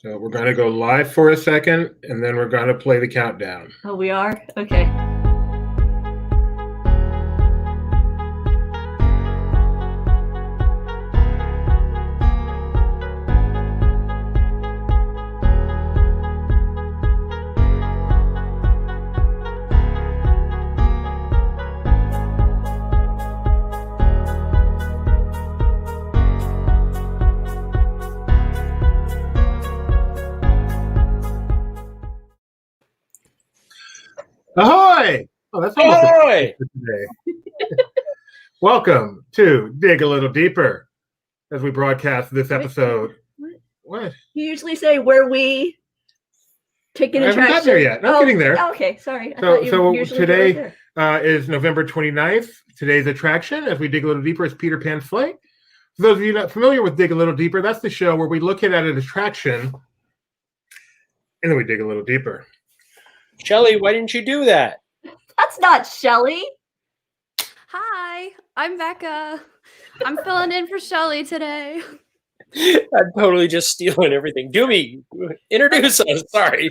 So we're going to go live for a second, and then we're going to play the countdown. Oh, we are? Okay. Ahoy! Oh, that's Ahoy! Today. Welcome to Dig a Little Deeper as we broadcast this episode. What? You usually say where we take an I haven't gotten there yet. I'm getting there. Okay, sorry. So today is November 29th. Today's attraction, as we dig a little deeper, is Peter Pan's Flight. For those of you not familiar with Dig a Little Deeper, that's the show where we look at an attraction and then we dig a little deeper. Shelly, why didn't you do that? That's not Shelly. Hi, I'm Becca. I'm filling in for Shelly today. I'm totally just stealing everything. Doomy, introduce us. Sorry.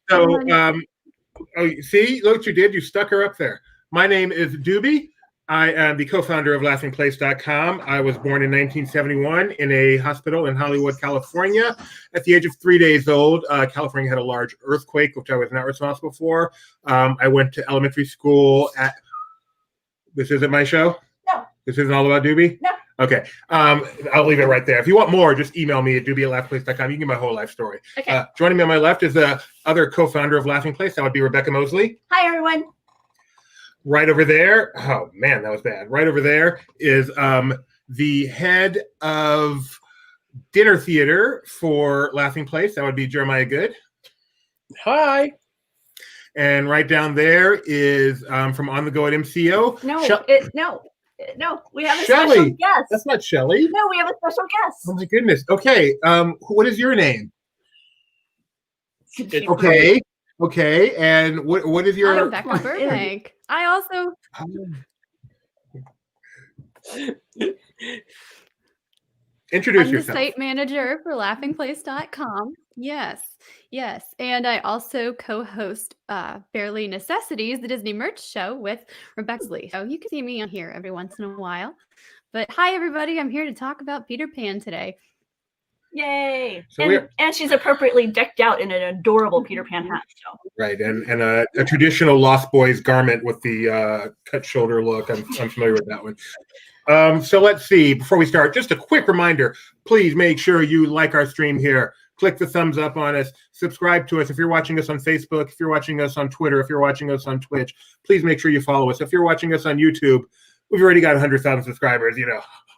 So, see, look what you did. You stuck her up there. My name is Doobie. I am the co-founder of LaughingPlace.com. I was born in 1971 in a hospital in Hollywood, California. At the age of 3 days old, California had a large earthquake, which I was not responsible for. I went to elementary school at... This isn't my show? No. This isn't all about Doobie? No. Okay. I'll leave it right there. If you want more, just email me at doobie@laughingplace.com. You can get my whole life story. Okay. Joining me on my left is the other co-founder of Laughing Place. That would be Rebecca Mosley. Hi, everyone. Right over there, oh man, that was bad. Right over there is the head of dinner theater for Laughing Place. That would be Jeremiah Good. Hi. And right down there is from On the Go at MCO. No, we have a Shelly. special guest. That's not Shelly. No, we have a special guest. Oh my goodness. Okay, what is your name? It's Okay, and what is your... I'm Becca Burbank. I also... Introduce I'm yourself. the site manager for laughingplace.com. Yes. And I also co-host Barely Necessities, the Disney merch show with Rebecca Lee. So you can see me on here every once in a while. But hi, everybody. I'm here to talk about Peter Pan today. Yay! So and she's appropriately decked out in an adorable Peter Pan hat. So. Right, and a traditional Lost Boys garment with the cut shoulder look. I'm familiar with that one. So let's see. Before we start, just a quick reminder. Please make sure you like our stream here. Click the thumbs up on us. Subscribe to us. If you're watching us on Facebook, if you're watching us on Twitter, if you're watching us on Twitch, please make sure you follow us. If you're watching us on YouTube, we've already got 100,000 subscribers.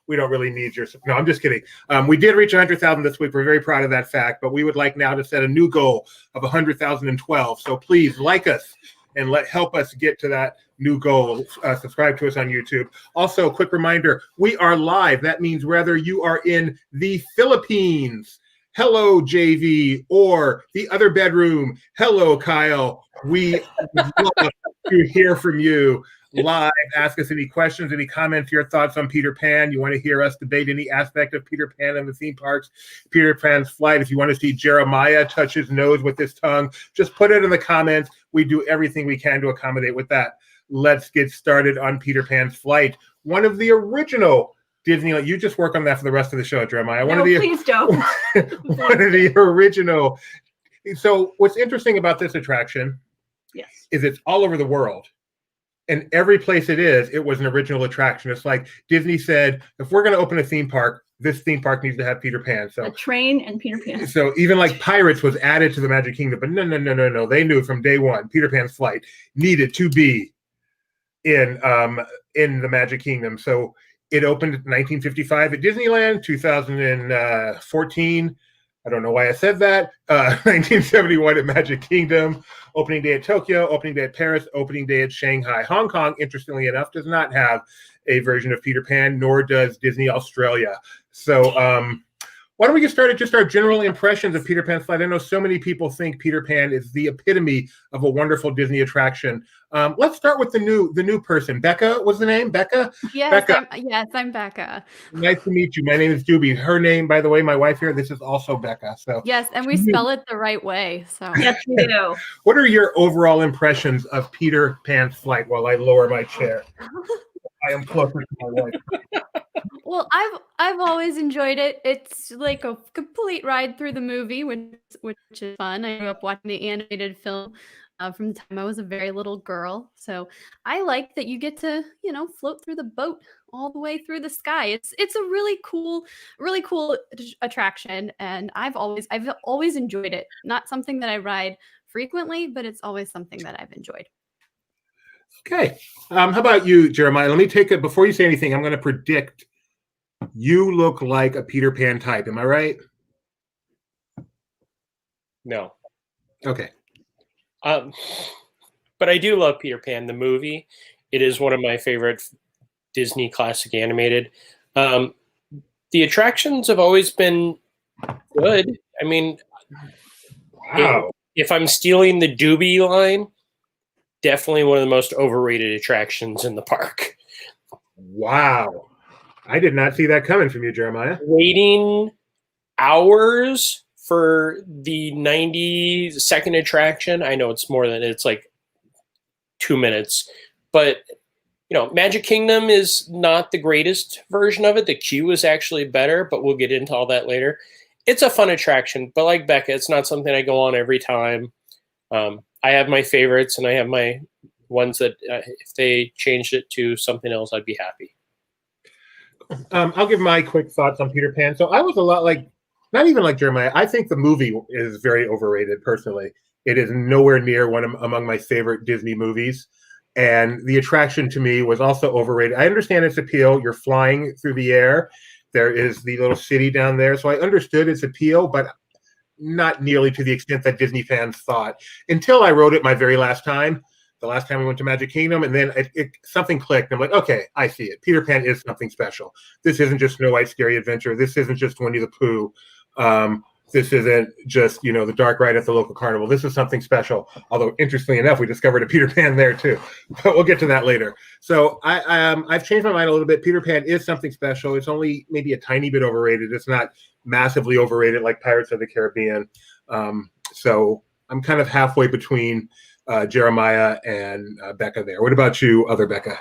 We don't really need your... No, I'm just kidding. We did reach 100,000 this week. We're very proud of that fact, but we would like now to set a new goal of 100,012. So please like us and help us get to that new goal. Subscribe to us on YouTube. Also, quick reminder, we are live. That means whether you are in the Philippines, hello, JV, or the other bedroom, hello, Kyle. We would love to hear from you. Live, ask us any questions, any comments, your thoughts on Peter Pan. You want to hear us debate any aspect of Peter Pan and the theme parks, Peter Pan's Flight. If you want to see Jeremiah touch his nose with his tongue, just put it in the comments. We do everything we can to accommodate with that. Let's get started on Peter Pan's Flight. One of the original Disneyland. You just work on that for the rest of the show, Jeremiah. Please don't. One of the original. So what's interesting about this attraction is it's all over the world. And every place it was an original attraction. It's like Disney said, if we're going to open a theme park, this theme park needs to have Peter Pan. So a train and Peter Pan. So even like Pirates was added to the Magic Kingdom, but no. They knew from day one Peter Pan's Flight needed to be in the Magic Kingdom. So it opened in 1955 at Disneyland, 2014. I don't know why I said that. 1971 at Magic Kingdom, opening day at Tokyo, opening day at Paris, opening day at Shanghai. Hong Kong, interestingly enough, does not have a version of Peter Pan, nor does Disney Australia. So Why don't we get started? Just our general impressions of Peter Pan's flight. I know so many people think Peter Pan is the epitome of a wonderful Disney attraction. Let's start with the new person. Becca was the name. Becca. Yes, Becca. I'm Becca. Nice to meet you. My name is Doobie. Her name, by the way, my wife here. This is also Becca. So Yes, and we spell it the right way. So Yes, we do. what are your overall impressions of Peter Pan's flight? While I lower my chair, I am closer to my wife. well, I've always enjoyed it. It's like a complete ride through the movie, which is fun. I grew up watching the animated film from the time I was a very little girl. So I like that you get to, float through the boat all the way through the sky. It's a really cool attraction, and I've always enjoyed it. Not something that I ride frequently, but it's always something that I've enjoyed. Okay. How about you, Jeremiah? Let me take it before you say anything. I'm going to predict you look like a Peter Pan type. Am I right? No. Okay. But I do love Peter Pan, the movie. It is one of my favorite Disney classic animated. The attractions have always been good. I mean, Wow. if I'm stealing the Doobie line, definitely one of the most overrated attractions in the park. Wow. I did not see that coming from you, Jeremiah. Waiting hours for the 90-second attraction. I know it's like 2 minutes, but Magic Kingdom is not the greatest version of it. The queue is actually better, but we'll get into all that later. It's a fun attraction, but like Becca, it's not something I go on every time. I have my favorites, and I have my ones that if they changed it to something else, I'd be happy. I'll give my quick thoughts on Peter Pan. So I was a lot like, not even like Jeremiah. I think the movie is very overrated, personally. It is nowhere near among my favorite Disney movies. And the attraction to me was also overrated. I understand its appeal. You're flying through the air. There is the little city down there. So I understood its appeal, but not nearly to the extent that Disney fans thought, until I rode it my very last time. The last time we went to Magic Kingdom, and then something clicked. I'm like, okay, I see it. Peter Pan is something special. This isn't just Snow White's Scary Adventure. This isn't just Winnie the Pooh. This isn't just, the dark ride at the local carnival. This is something special. Although, interestingly enough, we discovered a Peter Pan there too. But we'll get to that later. So I've changed my mind a little bit. Peter Pan is something special. It's only maybe a tiny bit overrated. It's not massively overrated like Pirates of the Caribbean. So I'm kind of halfway between Jeremiah and Becca there. What about you, other Becca?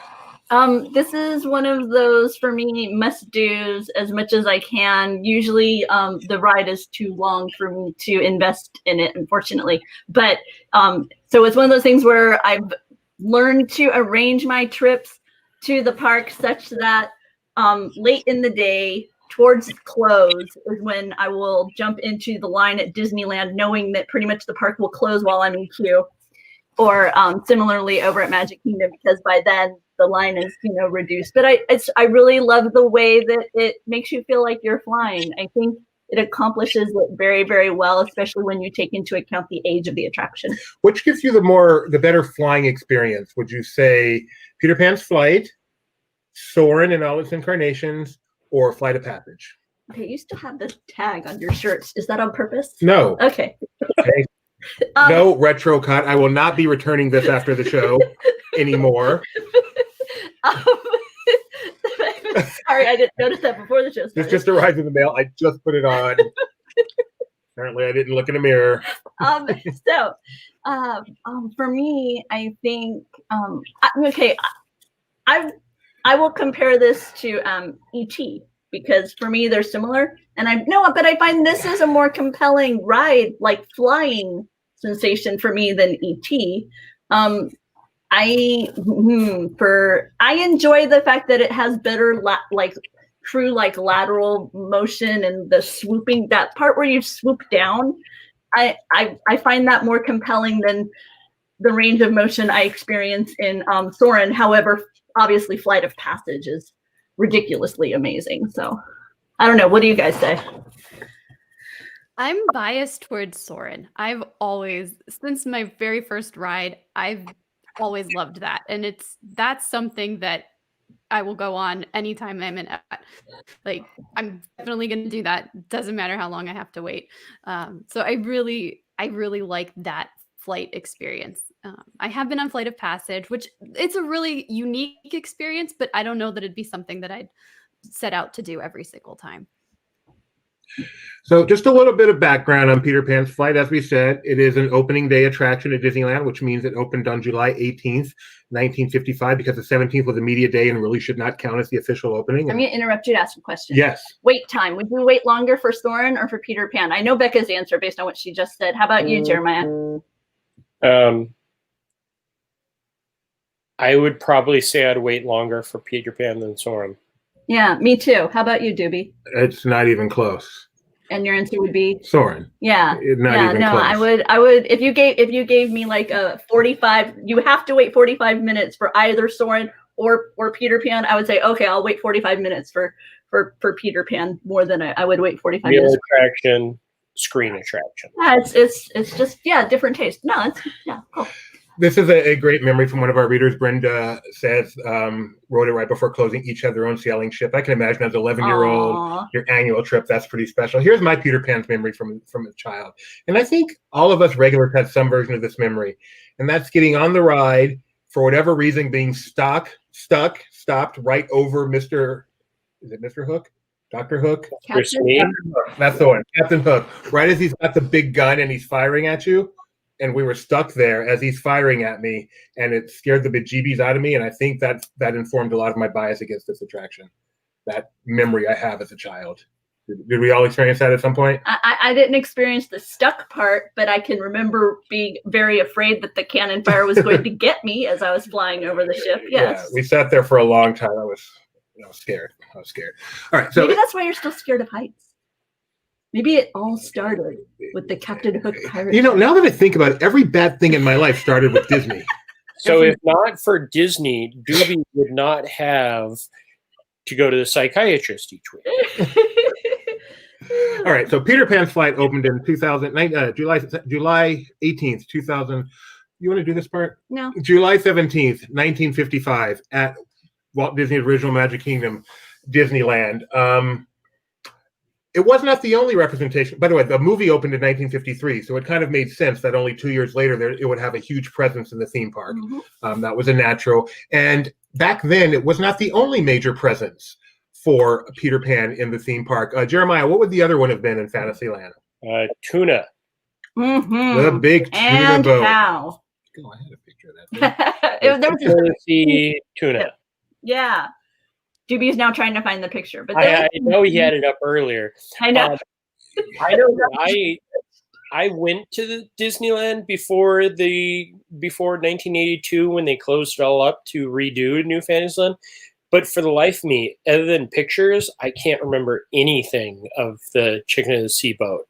This is one of those, for me, must-dos as much as I can. Usually the ride is too long for me to invest in it, unfortunately. But so it's one of those things where I've learned to arrange my trips to the park such that late in the day, towards close, is when I will jump into the line at Disneyland, knowing that pretty much the park will close while I'm in queue. Or similarly over at Magic Kingdom, because by then the line is reduced. But I really love the way that it makes you feel like you're flying. I think it accomplishes it very, very well, especially when you take into account the age of the attraction. Which gives you the better flying experience? Would you say Peter Pan's flight, Soarin' in all its incarnations, or Flight of Passage? Okay, you still have this tag on your shirts. Is that on purpose? No. Okay. Okay. No retro cut. I will not be returning this after the show anymore. Sorry, I didn't notice that before the show started. This just arrived in the mail. I just put it on. Apparently, I didn't look in a mirror. For me, I think I will compare this to E.T. because for me they're similar, and but I find this is a more compelling ride, like flying sensation for me than E.T. I enjoy the fact that it has better true lateral motion, and the swooping, that part where you swoop down. I find that more compelling than the range of motion I experience in Soarin'. However, obviously Flight of Passage is ridiculously amazing. So I don't know. What do you guys say? I'm biased towards Soarin'. I've always, since my very first ride, I've always loved that. And that's something that I will go on anytime I'm in. Like, I'm definitely going to do that. Doesn't matter how long I have to wait. So I really like that flight experience. I have been on Flight of Passage, which it's a really unique experience, but I don't know that it'd be something that I'd set out to do every single time. So just a little bit of background on Peter Pan's flight. As we said, it is an opening day attraction at Disneyland, which means it opened on July 18th, 1955, because the 17th was a media day and really should not count as the official opening. I'm going to interrupt you to ask a question. Yes. Wait time. Would you wait longer for Soarin' or for Peter Pan? I know Becca's answer based on what she just said. How about you, Jeremiah? I would probably say I'd wait longer for Peter Pan than Soarin'. Yeah, me too. How about you, Doobie? It's not even close. And your answer would be Soarin'. Yeah. Not yeah, even no, close. I would if you gave me like a 45, you have to wait 45 minutes for either Soarin' or Peter Pan. I would say, okay, I'll wait 45 minutes for Peter Pan more than I would wait 45 Real minutes. attraction, screen attraction. Yeah, it's just different taste. No, it's cool. This is a great memory from one of our readers. Brenda says, wrote it right before closing. Each had their own sailing ship. I can imagine as an 11-year-old, your annual trip, that's pretty special. Here's my Peter Pan's memory from a child. And I think all of us regulars had some version of this memory. And that's getting on the ride, for whatever reason, being stopped right over Mr. Hook? Dr. Hook? Captain? That's the one. Captain Hook. Right as he's got the big gun and he's firing at you. And we were stuck there as he's firing at me, and it scared the bejeebies out of me. And I think that informed a lot of my bias against this attraction. That memory I have as a child. Did we all experience that at some point? I didn't experience the stuck part, but I can remember being very afraid that the cannon fire was going to get me as I was flying over the ship. Yes. Yeah, we sat there for a long time. I was scared. All right. So maybe that's why you're still scared of heights. Maybe it all started with the Captain Hook pirate. Now that I think about it, every bad thing in my life started with Disney. So if not for Disney, Doobie would not have to go to the psychiatrist each week. All right. So Peter Pan's flight opened in July 18th, 2000. You want to do this part? No. July 17th, 1955 at Walt Disney's Original Magic Kingdom, Disneyland. It was not the only representation. By the way, the movie opened in 1953, so it kind of made sense that only 2 years later it would have a huge presence in the theme park. Mm-hmm. That was a natural. And back then, it was not the only major presence for Peter Pan in the theme park. Jeremiah, what would the other one have been in Fantasyland? Tuna. Mm-hmm. The big tuna boat. How? Oh, I had a picture of that. There was the tuna. Yeah. Doobie's now trying to find the picture, but I know he had it up earlier. I know. I know. I went to the Disneyland before 1982 when they closed it all up to redo New Fantasyland. But for the life of me, other than pictures, I can't remember anything of the Chicken of the Sea boat.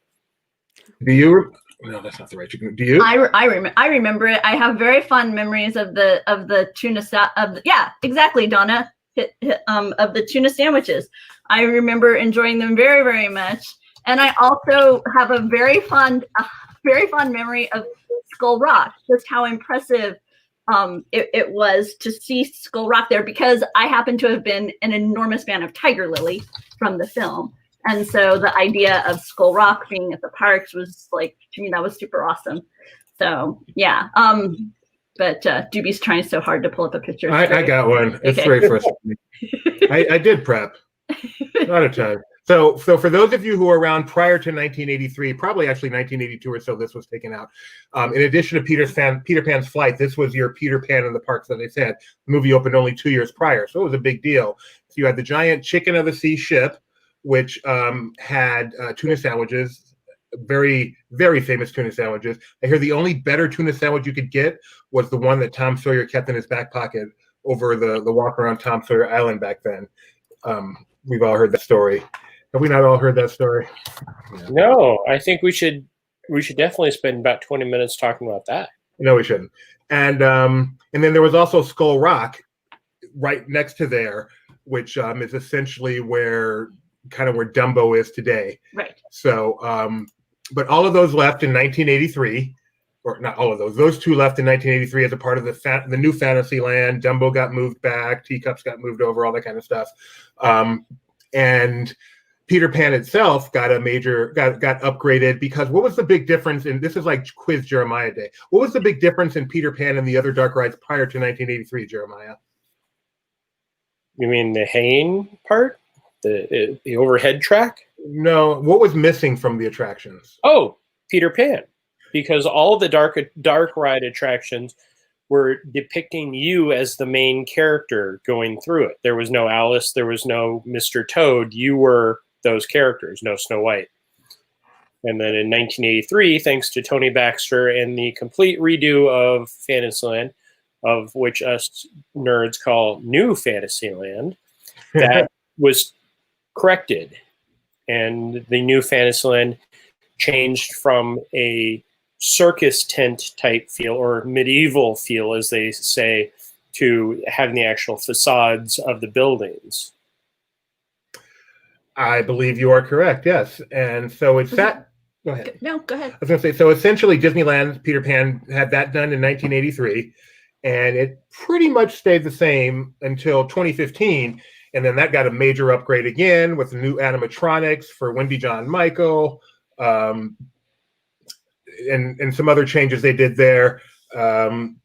Do you? No, that's not the right chicken. Do you? I remember it. I have very fond memories of the tuna yeah, exactly, Donna. Of the tuna sandwiches. I remember enjoying them very, very much. And I also have a very fond memory of Skull Rock, just how impressive it was to see Skull Rock there, because I happen to have been an enormous fan of Tiger Lily from the film. And so the idea of Skull Rock being at the parks was like, to me, that was super awesome. So yeah. But Doobie's trying so hard to pull up a picture. I got one. It's okay. very frustrating. I did prep. Not a ton. So for those of you who were around prior to 1983, probably actually 1982 or so, this was taken out. In addition to Peter Pan's flight, this was your Peter Pan in the parks that they said. The movie opened only 2 years prior, so it was a big deal. So you had the giant Chicken of the Sea ship, which had tuna sandwiches. Very, very famous tuna sandwiches. I hear the only better tuna sandwich you could get was the one that Tom Sawyer kept in his back pocket over the walk around Tom Sawyer Island back then. We've all heard that story. Have we not all heard that story? Yeah. No, I think we should definitely spend about 20 minutes talking about that. No, we shouldn't. And then there was also Skull Rock right next to there, which is essentially where Dumbo is today. Right. So, but all of those left in 1983. or not all of those. Those two left in 1983 as a part of the new Fantasyland. Dumbo got moved back, Teacups got moved over, all that kind of stuff. And Peter Pan itself got upgraded because what was the big difference in, this is like Quiz Jeremiah Day. What was the big difference in Peter Pan and the other dark rides prior to 1983, Jeremiah? You mean the hanging part? The overhead track? No, what was missing from the attractions? Oh, Peter Pan. Because all the dark ride attractions were depicting you as the main character going through it. There was no Alice, there was no Mr. Toad. You were those characters, no Snow White. And then in 1983, thanks to Tony Baxter and the complete redo of Fantasyland, of which us nerds call New Fantasyland, that was corrected. And the New Fantasyland changed from a circus tent type feel, or medieval feel, as they say, to having the actual facades of the buildings. I believe you are correct, yes. And so it's that. Go ahead. No, go ahead. I was going to say, so essentially Disneyland, Peter Pan had that done in 1983, and it pretty much stayed the same until 2015. And then that got a major upgrade again with the new animatronics for Wendy, John, Michael, and some other changes they did there.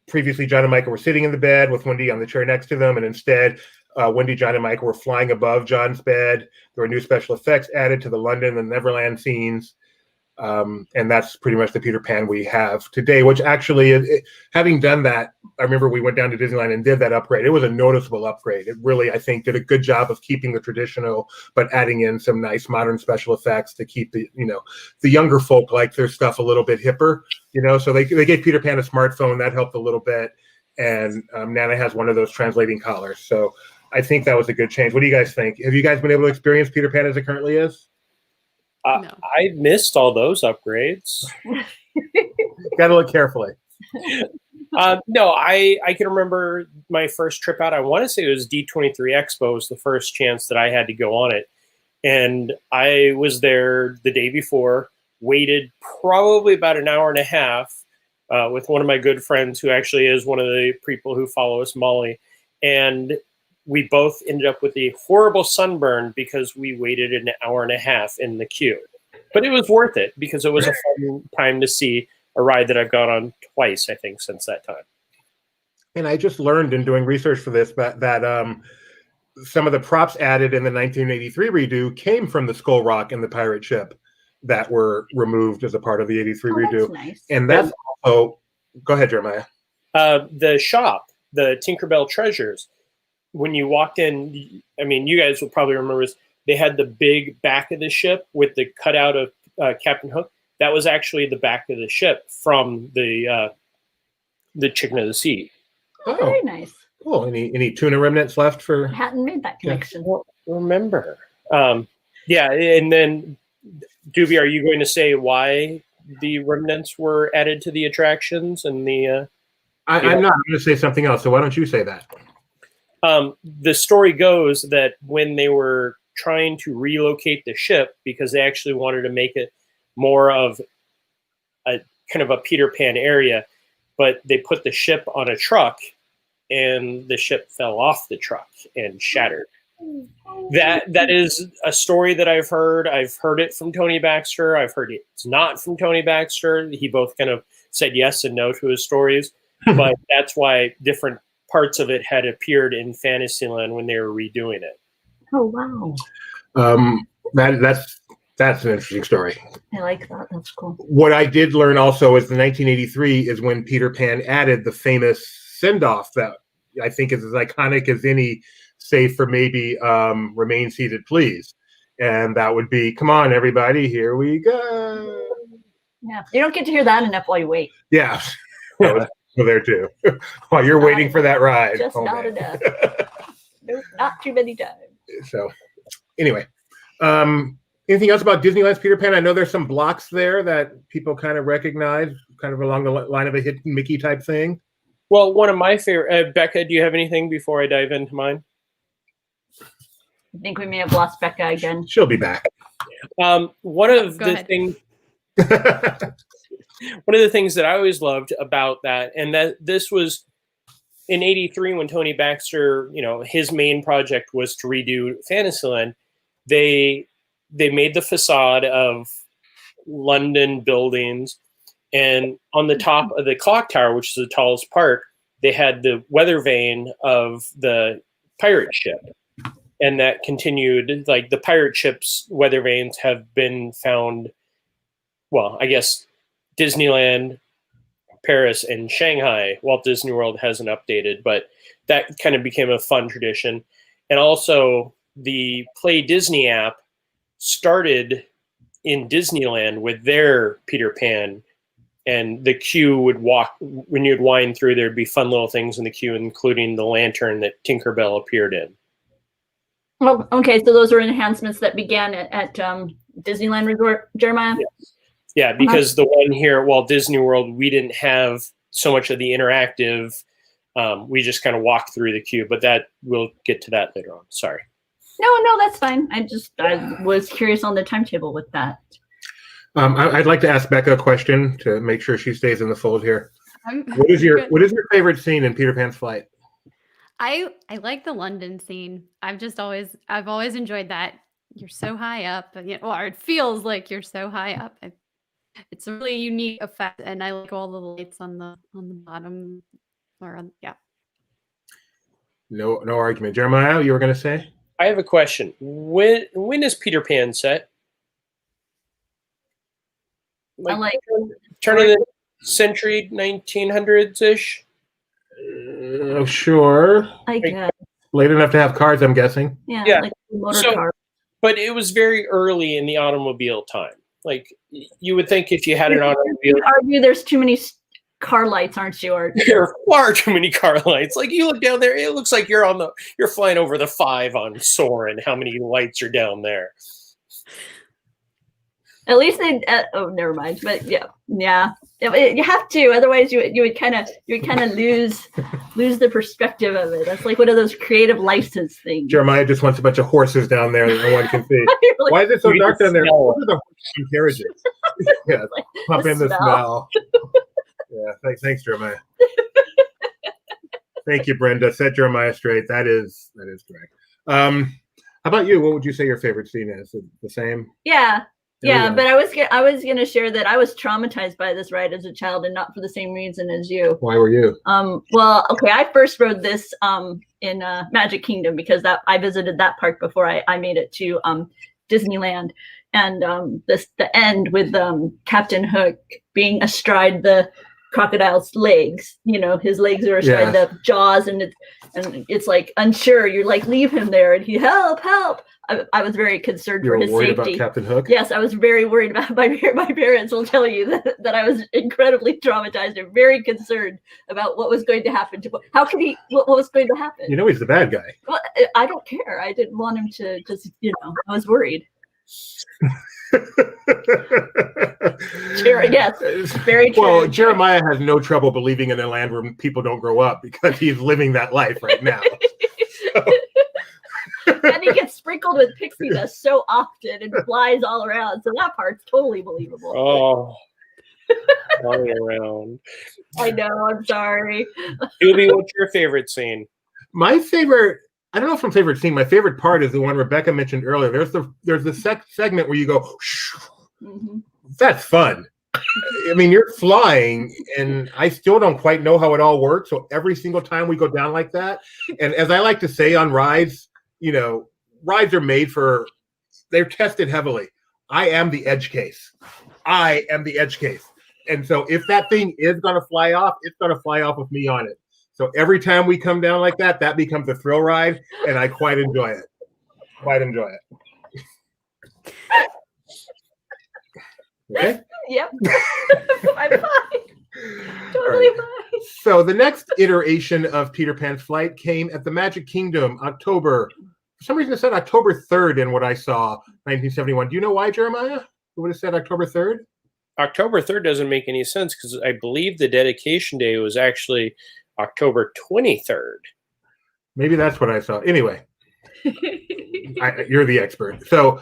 Previously, John and Michael were sitting in the bed with Wendy on the chair next to them, and instead, Wendy, John, and Michael were flying above John's bed. There were new special effects added to the London and Neverland scenes. And that's pretty much the Peter Pan we have today, which actually, having done that, I remember we went down to Disneyland and did that upgrade. It was a noticeable upgrade. It really, I think, did a good job of keeping the traditional, but adding in some nice modern special effects to keep the younger folk like their stuff a little bit hipper, so they gave Peter Pan a smartphone. That helped a little bit. And Nana has one of those translating collars. So I think that was a good change. What do you guys think? Have you guys been able to experience Peter Pan as it currently is? No. I missed all those upgrades. Got to look carefully. No, I can remember my first trip out. I want to say it was D23 Expo was the first chance that I had to go on it. And I was there the day before, waited probably about an hour and a half with one of my good friends who actually is one of the people who follow us, Molly. And we both ended up with a horrible sunburn because we waited an hour and a half in the queue. But it was worth it because it was a fun time to see a ride that I've gone on twice, I think, since that time. And I just learned in doing research for this that some of the props added in the 1983 redo came from the Skull Rock and the pirate ship that were removed as a part of the 83 redo. That's nice. And that's also, go ahead, Jeremiah. The shop, the Tinkerbell Treasures, when you walked in, I mean, you guys will probably remember this, they had the big back of the ship with the cutout of Captain Hook. That was actually the back of the ship from the Chicken of the Sea. Oh, Very nice. cool. Any tuna remnants left for? Hadn't made that connection. Remember. Yeah, and then, Doobie, are you going to say why the remnants were added to the attractions and the? I'm not. I'm going to say something else. So why don't you say that? The story goes that when they were trying to relocate the ship, because they actually wanted to make it more of a kind of a Peter Pan area, but they put the ship on a truck and the ship fell off the truck and shattered. That is a story that I've heard. I've heard it from Tony Baxter. I've heard it's not from Tony Baxter. He both kind of said yes and no to his stories, but that's why different parts of it had appeared in Fantasyland when they were redoing it. Oh, wow. That's an interesting story. I like that. That's cool. What I did learn also is the 1983 is when Peter Pan added the famous send-off that I think is as iconic as any, save for maybe Remain Seated, Please. And that would be, come on, everybody, here we go. Yeah. You don't get to hear that enough while you wait. Yeah. So there too. While you're waiting for that ride. Just not enough. Nope, not too many times. So anyway, anything else about Disneyland's Peter Pan? I know there's some blocks there that people kind of recognize, kind of along the line of a hidden Mickey type thing. Well, one of my favorite, Becca, do you have anything before I dive into mine? I think we may have lost Becca again. She'll be back. One of the things One of the things that I always loved about that, and that this was in '83 when Tony Baxter, his main project was to redo Fantasyland. They made the facade of London buildings, and on the top of the clock tower, which is the tallest part, they had the weather vane of the pirate ship. And that continued, like the pirate ship's weather vanes have been found, well, I guess Disneyland, Paris, and Shanghai. Walt Disney World hasn't updated, but that kind of became a fun tradition. And also the Play Disney app started in Disneyland with their Peter Pan, and the queue would when you'd wind through, there'd be fun little things in the queue, including the lantern that Tinkerbell appeared in. Well, okay, so those are enhancements that began at Disneyland Resort, Jeremiah? Yeah, because the one here at Walt Disney World, we didn't have so much of the interactive. We just kind of walked through the queue, but we'll get to that later on. Sorry. No, that's fine. I was curious on the timetable with that. I'd like to ask Becca a question to make sure she stays in the fold here. What is your favorite scene in Peter Pan's flight? I like the London scene. I've always enjoyed that. You're so high up, or it feels like you're so high up. It's a really unique effect, and I like all the lights on the bottom. No argument. Jeremiah, you were going to say? I have a question. When is Peter Pan set? Turn of the century, 1900s ish. Sure. I guess. Late enough to have cars, I'm guessing. Yeah. Like motor car. But it was very early in the automobile time. Like you would think if you had an automobile. You argue there's too many car lights, aren't you? Or there are far too many car lights. Like you look down there, it looks like you're flying over the 5 on Soarin'. How many lights are down there? At least they. Never mind. But yeah. You have to, otherwise you would kind of lose the perspective of it. That's like one of those creative license things. Jeremiah just wants a bunch of horses down there that no one can see. Really, why is it so dark down there? What are the horses carriages? Yeah, like pump in the smell. Yeah, thanks, Jeremiah. Thank you, Brenda. Set Jeremiah straight. That is correct. How about you? What would you say your favorite scene is? The same? Yeah, but I was gonna share that I was traumatized by this ride as a child, and not for the same reason as you. Why were you? Well, okay, I first rode this in Magic Kingdom because I visited that park before I made it to Disneyland, and the end with Captain Hook being astride the crocodile's legs. His legs are astride the jaws, and it's like unsure. You're like, leave him there, and he help. I was very concerned for his worried safety. About Captain Hook? Yes, I was very worried about my parents will tell you that I was incredibly traumatized and very concerned about what was going to happen to what was going to happen. He's the bad guy. Well, I don't care. I didn't want him to just, I was worried. Yes, very true. Well, Jeremiah has no trouble believing in a land where people don't grow up because he's living that life right now. And he gets sprinkled with pixie dust so often and flies all around. So that part's totally believable. Oh, flying around. I know. I'm sorry. Julie, what's your favorite scene? My favorite, I don't know if my favorite scene. My favorite part is the one Rebecca mentioned earlier. There's the segment where you go, mm-hmm. That's fun. I mean, you're flying, and I still don't quite know how it all works. So every single time we go down like that, and as I like to say on rides, rides are made they're tested heavily. I am the edge case. And so if that thing is going to fly off, it's going to fly off with me on it. So every time we come down like that, that becomes a thrill ride, and I quite enjoy it. Okay? Yep. I'm fine. Totally fine. So the next iteration of Peter Pan's flight came at the Magic Kingdom, October. For some reason, it said October 3rd in what I saw, 1971. Do you know why, Jeremiah? Who would have said October 3rd? October 3rd doesn't make any sense because I believe the dedication day was actually October 23rd. Maybe that's what I saw. Anyway, you're the expert. So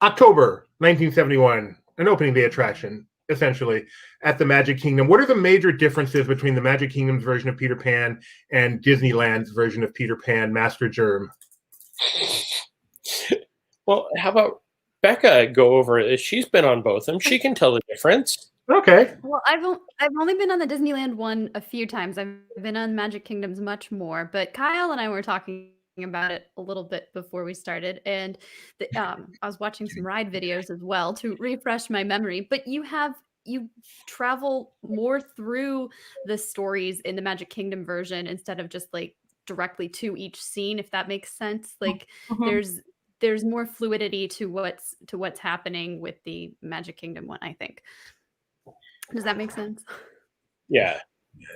October 1971, an opening day attraction. essentially, at the Magic Kingdom. What are the major differences between the Magic Kingdom's version of Peter Pan and Disneyland's version of Peter Pan, Master Germ? Well, how about Becca go over it? She's been on both of them. She can tell the difference. Okay. Well, I've only been on the Disneyland one a few times. I've been on Magic Kingdoms much more, but Kyle and I were talking about it a little bit before we started, and I was watching some ride videos as well to refresh my memory. But you travel more through the stories in the Magic Kingdom version instead of just like directly to each scene, if that makes sense. Like there's more fluidity to what's happening with the Magic Kingdom one, I think. Does that make sense? Yeah.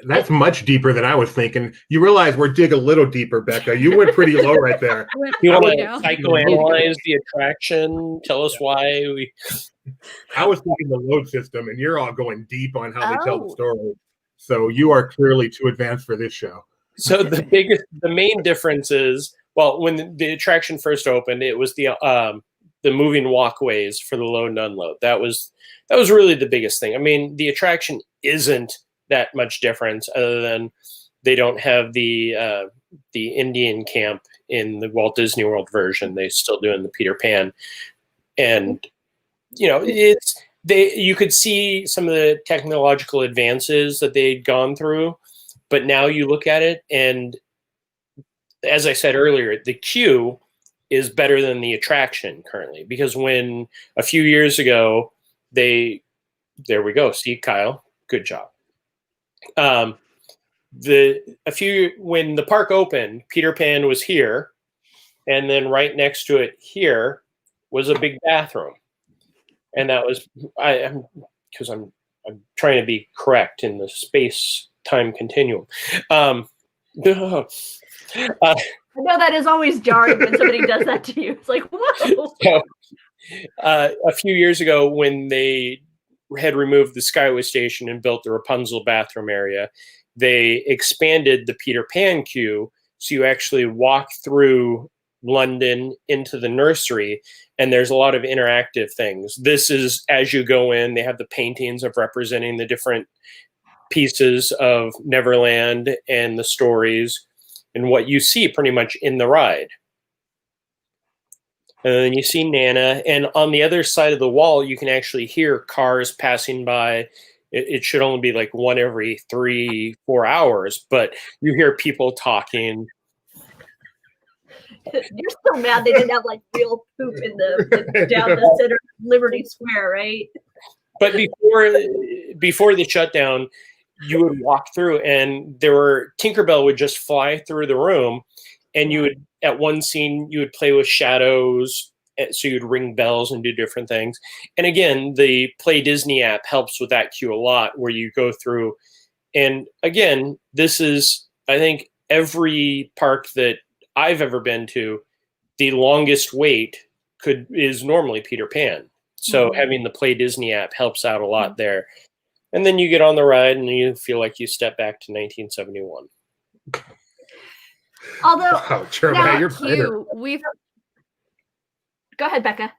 That's much deeper than I was thinking. You realize we're dig a little deeper, Becca. You went pretty low right there. You want to psychoanalyze the attraction? Tell us why we... I was thinking the load system, and you're all going deep on how they tell the story. So you are clearly too advanced for this show. So the main difference is, well, when the attraction first opened, it was the moving walkways for the load and unload. That was really the biggest thing. I mean, the attraction isn't that much difference other than they don't have the Indian camp in the Walt Disney World version. They still doing the Peter Pan, and you could see some of the technological advances that they'd gone through, but now you look at it, and as I said earlier, the queue is better than the attraction currently, because when a few years ago there we go. See, Kyle, good job. When the park opened, Peter Pan was here, and then right next to it here was a big bathroom, and that was I'm trying to be correct in the space-time continuum. I know that is always jarring when somebody does that to you. It's like, whoa. So, a few years ago, when they had removed the Skyway Station and built the Rapunzel bathroom area, they expanded the Peter Pan queue, so you actually walk through London into the nursery, and there's a lot of interactive things. This is, as you go in, they have the paintings of representing the different pieces of Neverland and the stories and what you see pretty much in the ride. And then you see Nana, and on the other side of the wall, you can actually hear cars passing by. It should only be like one every 3-4 hours, but you hear people talking. You're still mad they didn't have like real poop in down the center of Liberty Square, right? But before the shutdown, you would walk through, and Tinkerbell would just fly through the room, and you would, at one scene, you would play with shadows, so you'd ring bells and do different things. And again, the Play Disney app helps with that queue a lot, where you go through. And again, this is, I think, every park that I've ever been to, the longest wait is normally Peter Pan. So having the Play Disney app helps out a lot there. And then you get on the ride and you feel like you step back to 1971. Although, go ahead, Becca.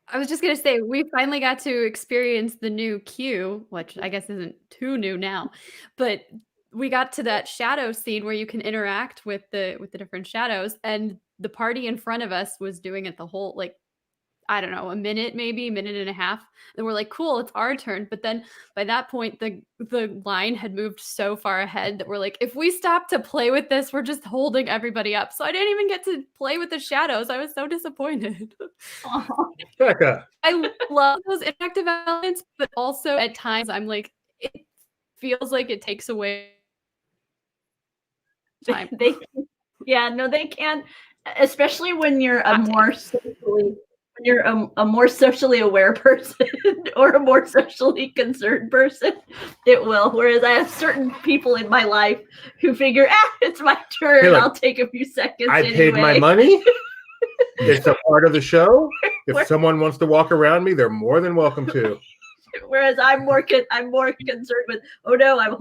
I was just going to say, we finally got to experience the new queue, which I guess isn't too new now, but we got to that shadow scene where you can interact with the different shadows, and the party in front of us was doing it the whole, like, I don't know, a minute and a half. And we're like, cool, it's our turn. But then by that point, the line had moved so far ahead that we're like, if we stop to play with this, we're just holding everybody up. So I didn't even get to play with the shadows. I was so disappointed. Becca. I love those interactive elements, but also at times I'm like, it feels like it takes away time. They can, especially when you're a more socially aware person or a more socially concerned person, it will. Whereas I have certain people in my life who figure, it's my turn. Hey, look, I'll take a few seconds. I paid my money. It's a part of the show. If someone wants to walk around me, they're more than welcome to. Whereas I'm more concerned with, oh no, I'm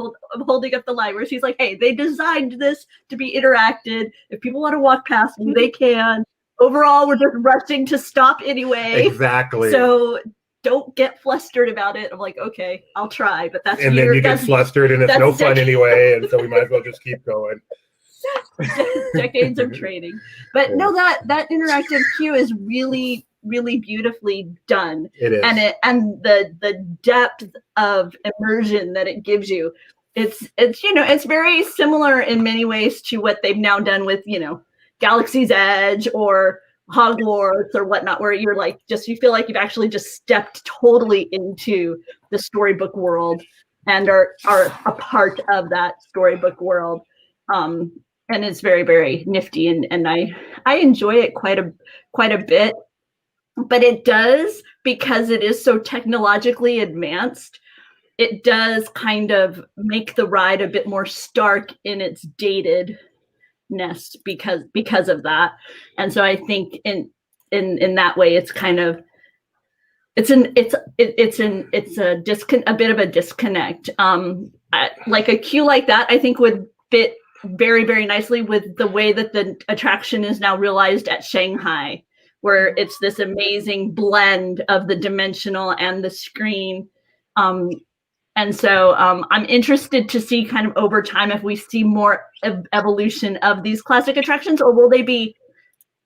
holding up the line. Where she's like, hey, they designed this to be interacted. If people want to walk past me, they can. Overall, we're just rushing to stop anyway. Exactly. So don't get flustered about it. I'm like, okay, I'll try, but that's and then you get flustered, and it's no fun anyway, and so we might as well just keep going. Decades of training, but no, that interactive queue is really, really beautifully done. It is, and the depth of immersion that it gives you, it's it's very similar in many ways to what they've now done with Galaxy's Edge or Hogwarts or whatnot, where you're like you feel like you've actually just stepped totally into the storybook world and are a part of that storybook world. And it's very, very nifty, and I enjoy it quite a bit. But it does, because it is so technologically advanced, it does kind of make the ride a bit more stark in its datedness because of that. And so I think in that way, it's kind of it's a bit of a disconnect. Like a queue like that, I think would fit very, very nicely with the way that the attraction is now realized at Shanghai, where it's this amazing blend of the dimensional and the screen. And so I'm interested to see kind of over time if we see more evolution of these classic attractions, or will they be,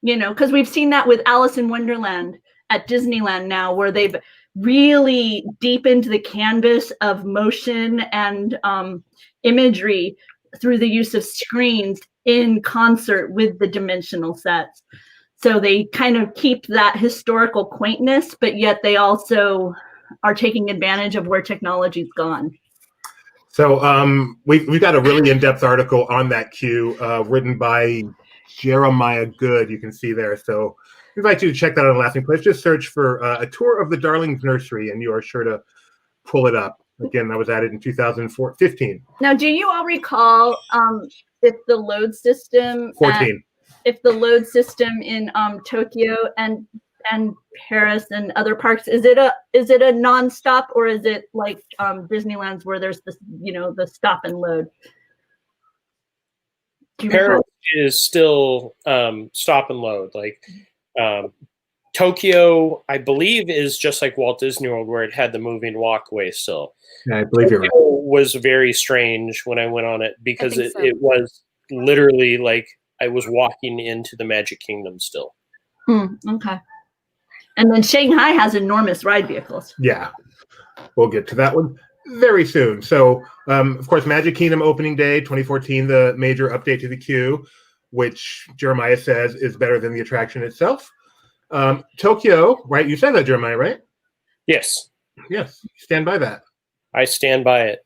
because we've seen that with Alice in Wonderland at Disneyland now, where they've really deepened the canvas of motion and imagery through the use of screens in concert with the dimensional sets. So they kind of keep that historical quaintness, but yet they also are taking advantage of where technology's gone. So we've got a really in-depth article on that queue written by Jeremiah Good. You can see there. So we invite you to check that out on Laughing Place. Just search for a tour of the Darlings Nursery, and you are sure to pull it up. Again, that was added in 2015. Now, do you all recall if the load system 14. If the load system in Tokyo and Paris and other parks, is it a nonstop, or is it like Disneyland's where there's this the stop and load? Paris is still stop and load. Like Tokyo, I believe, is just like Walt Disney World, where it had the moving walkway still. Yeah, I believe you're right. Was very strange when I went on it, because it was literally like I was walking into the Magic Kingdom still. Okay. And then Shanghai has enormous ride vehicles. Yeah, we'll get to that one very soon. So, of course, Magic Kingdom opening day 2014, the major update to the queue, which Jeremiah says is better than the attraction itself. Tokyo, right? You said that, Jeremiah, right? Yes. Yes. Stand by that. I stand by it.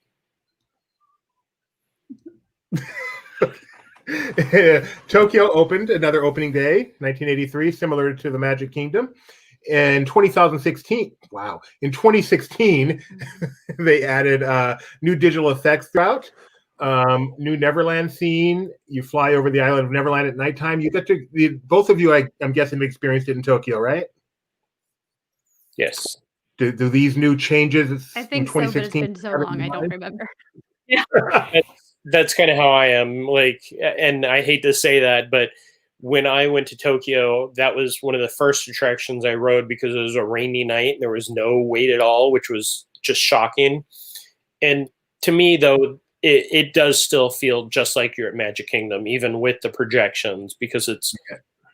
Tokyo opened another opening day, 1983, similar to the Magic Kingdom. In 2016, wow. In 2016, they added new digital effects throughout. New Neverland scene. You fly over the island of Neverland at nighttime. You get to both of you, I'm guessing, have experienced it in Tokyo, right? Yes. Do these new changes? I think so, but it's been so long, I don't remember. Yeah. That's kind of how I am. Like, and I hate to say that, but when I went to Tokyo, that was one of the first attractions I rode, because it was a rainy night. There was no wait at all, which was just shocking. And to me, though, it does still feel just like you're at Magic Kingdom, even with the projections, because it's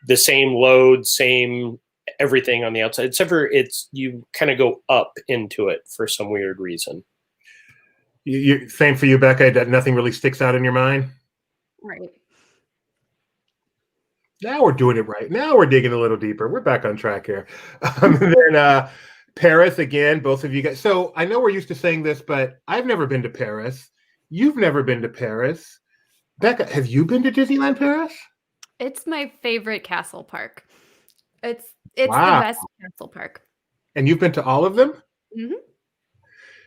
the same load, same everything on the outside, except for you kind of go up into it for some weird reason. Same for you, Becca. Nothing really sticks out in your mind? Right. Now we're doing it right. Now we're digging a little deeper. We're back on track here. Then Paris again, both of you guys. So I know we're used to saying this, but I've never been to Paris. You've never been to Paris. Becca, have you been to Disneyland Paris? It's my favorite castle park. It's Wow. the best castle park. And you've been to all of them? Mm-hmm.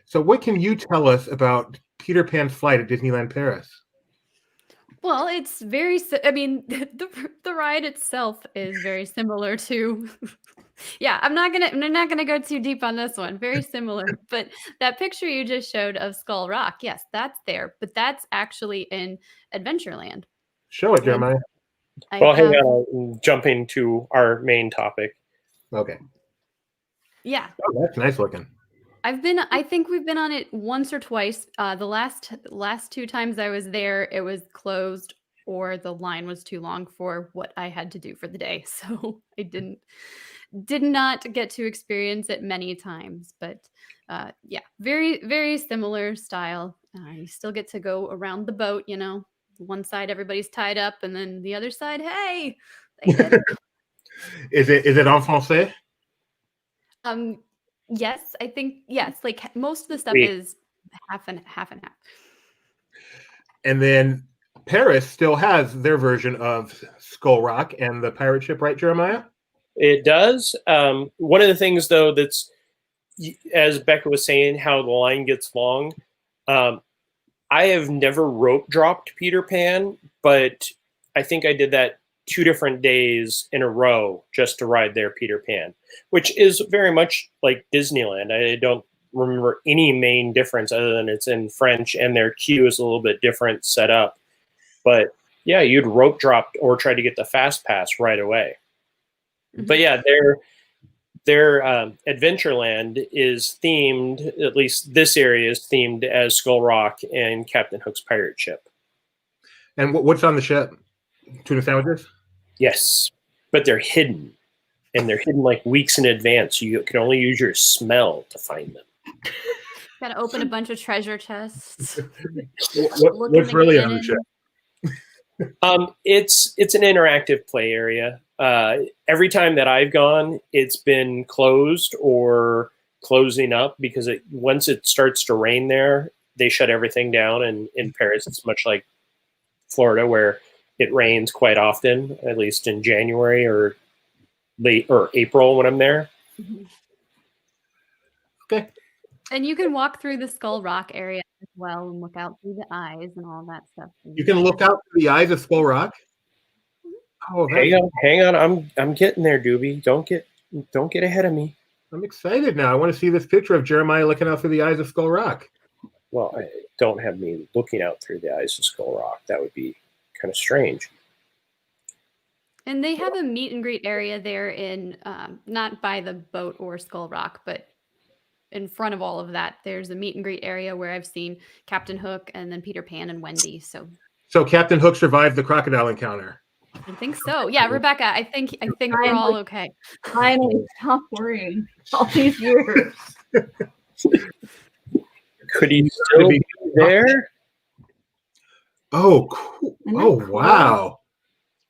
So what can you tell us about Peter Pan's flight at Disneyland Paris? Well, it's very. I mean, the ride itself is very similar to. Yeah, I'm not gonna go too deep on this one. Very similar, but that picture you just showed of Skull Rock, yes, that's there, but that's actually in Adventureland. Show it, Jeremiah. Well, hang on, jumping to our main topic. Okay. Yeah. Oh, that's nice looking. I think we've been on it once or twice. The last two times I was there, it was closed or the line was too long for what I had to do for the day. So I did not get to experience it many times, but yeah, very, very similar style. You still get to go around the boat, you know, one side everybody's tied up and then the other side, hey, they get it. Is it en français? Yes, I think yes. Like most of the stuff Sweet. is half and half and half. And then Paris still has their version of Skull Rock and the pirate ship, right, Jeremiah? It does. One of the things, though, that's, as Becca was saying, how the line gets long. I have never rope dropped Peter Pan, but I think I did that 2 different days in a row just to ride their Peter Pan, which is very much like Disneyland. I don't remember any main difference other than it's in French and their queue is a little bit different set up. But yeah, you'd rope drop or try to get the fast pass right away. Mm-hmm. But yeah, their Adventureland is themed, at least this area is themed as Skull Rock and Captain Hook's pirate ship. And what's on the ship? Tuna sandwiches? Yes, but they're hidden. And they're hidden like weeks in advance. So you can only use your smell to find them. Gotta open a bunch of treasure chests. What's really on the ship? It's an interactive play area. Every time that I've gone, it's been closed or closing up because once it starts to rain there, they shut everything down. And in Paris, it's much like Florida where it rains quite often, at least in January or April when I'm there. Mm-hmm. Okay. And you can walk through the Skull Rock area as well and look out through the eyes and all that stuff. You can look out through the eyes of Skull Rock? Oh, hang on. I'm getting there, Doobie. Don't get ahead of me. I'm excited now. I want to see this picture of Jeremiah looking out through the eyes of Skull Rock. Well, don't have me looking out through the eyes of Skull Rock. That would be kind of strange. And they have a meet and greet area there in not by the boat or Skull Rock, but in front of all of that, there's a meet and greet area where I've seen Captain Hook and then Peter Pan and Wendy. So Captain Hook survived the crocodile encounter. I think so. Yeah, Rebecca, I think we're all okay. Finally, stop worrying. All these years. Could he still be there? Oh, cool. Oh, wow.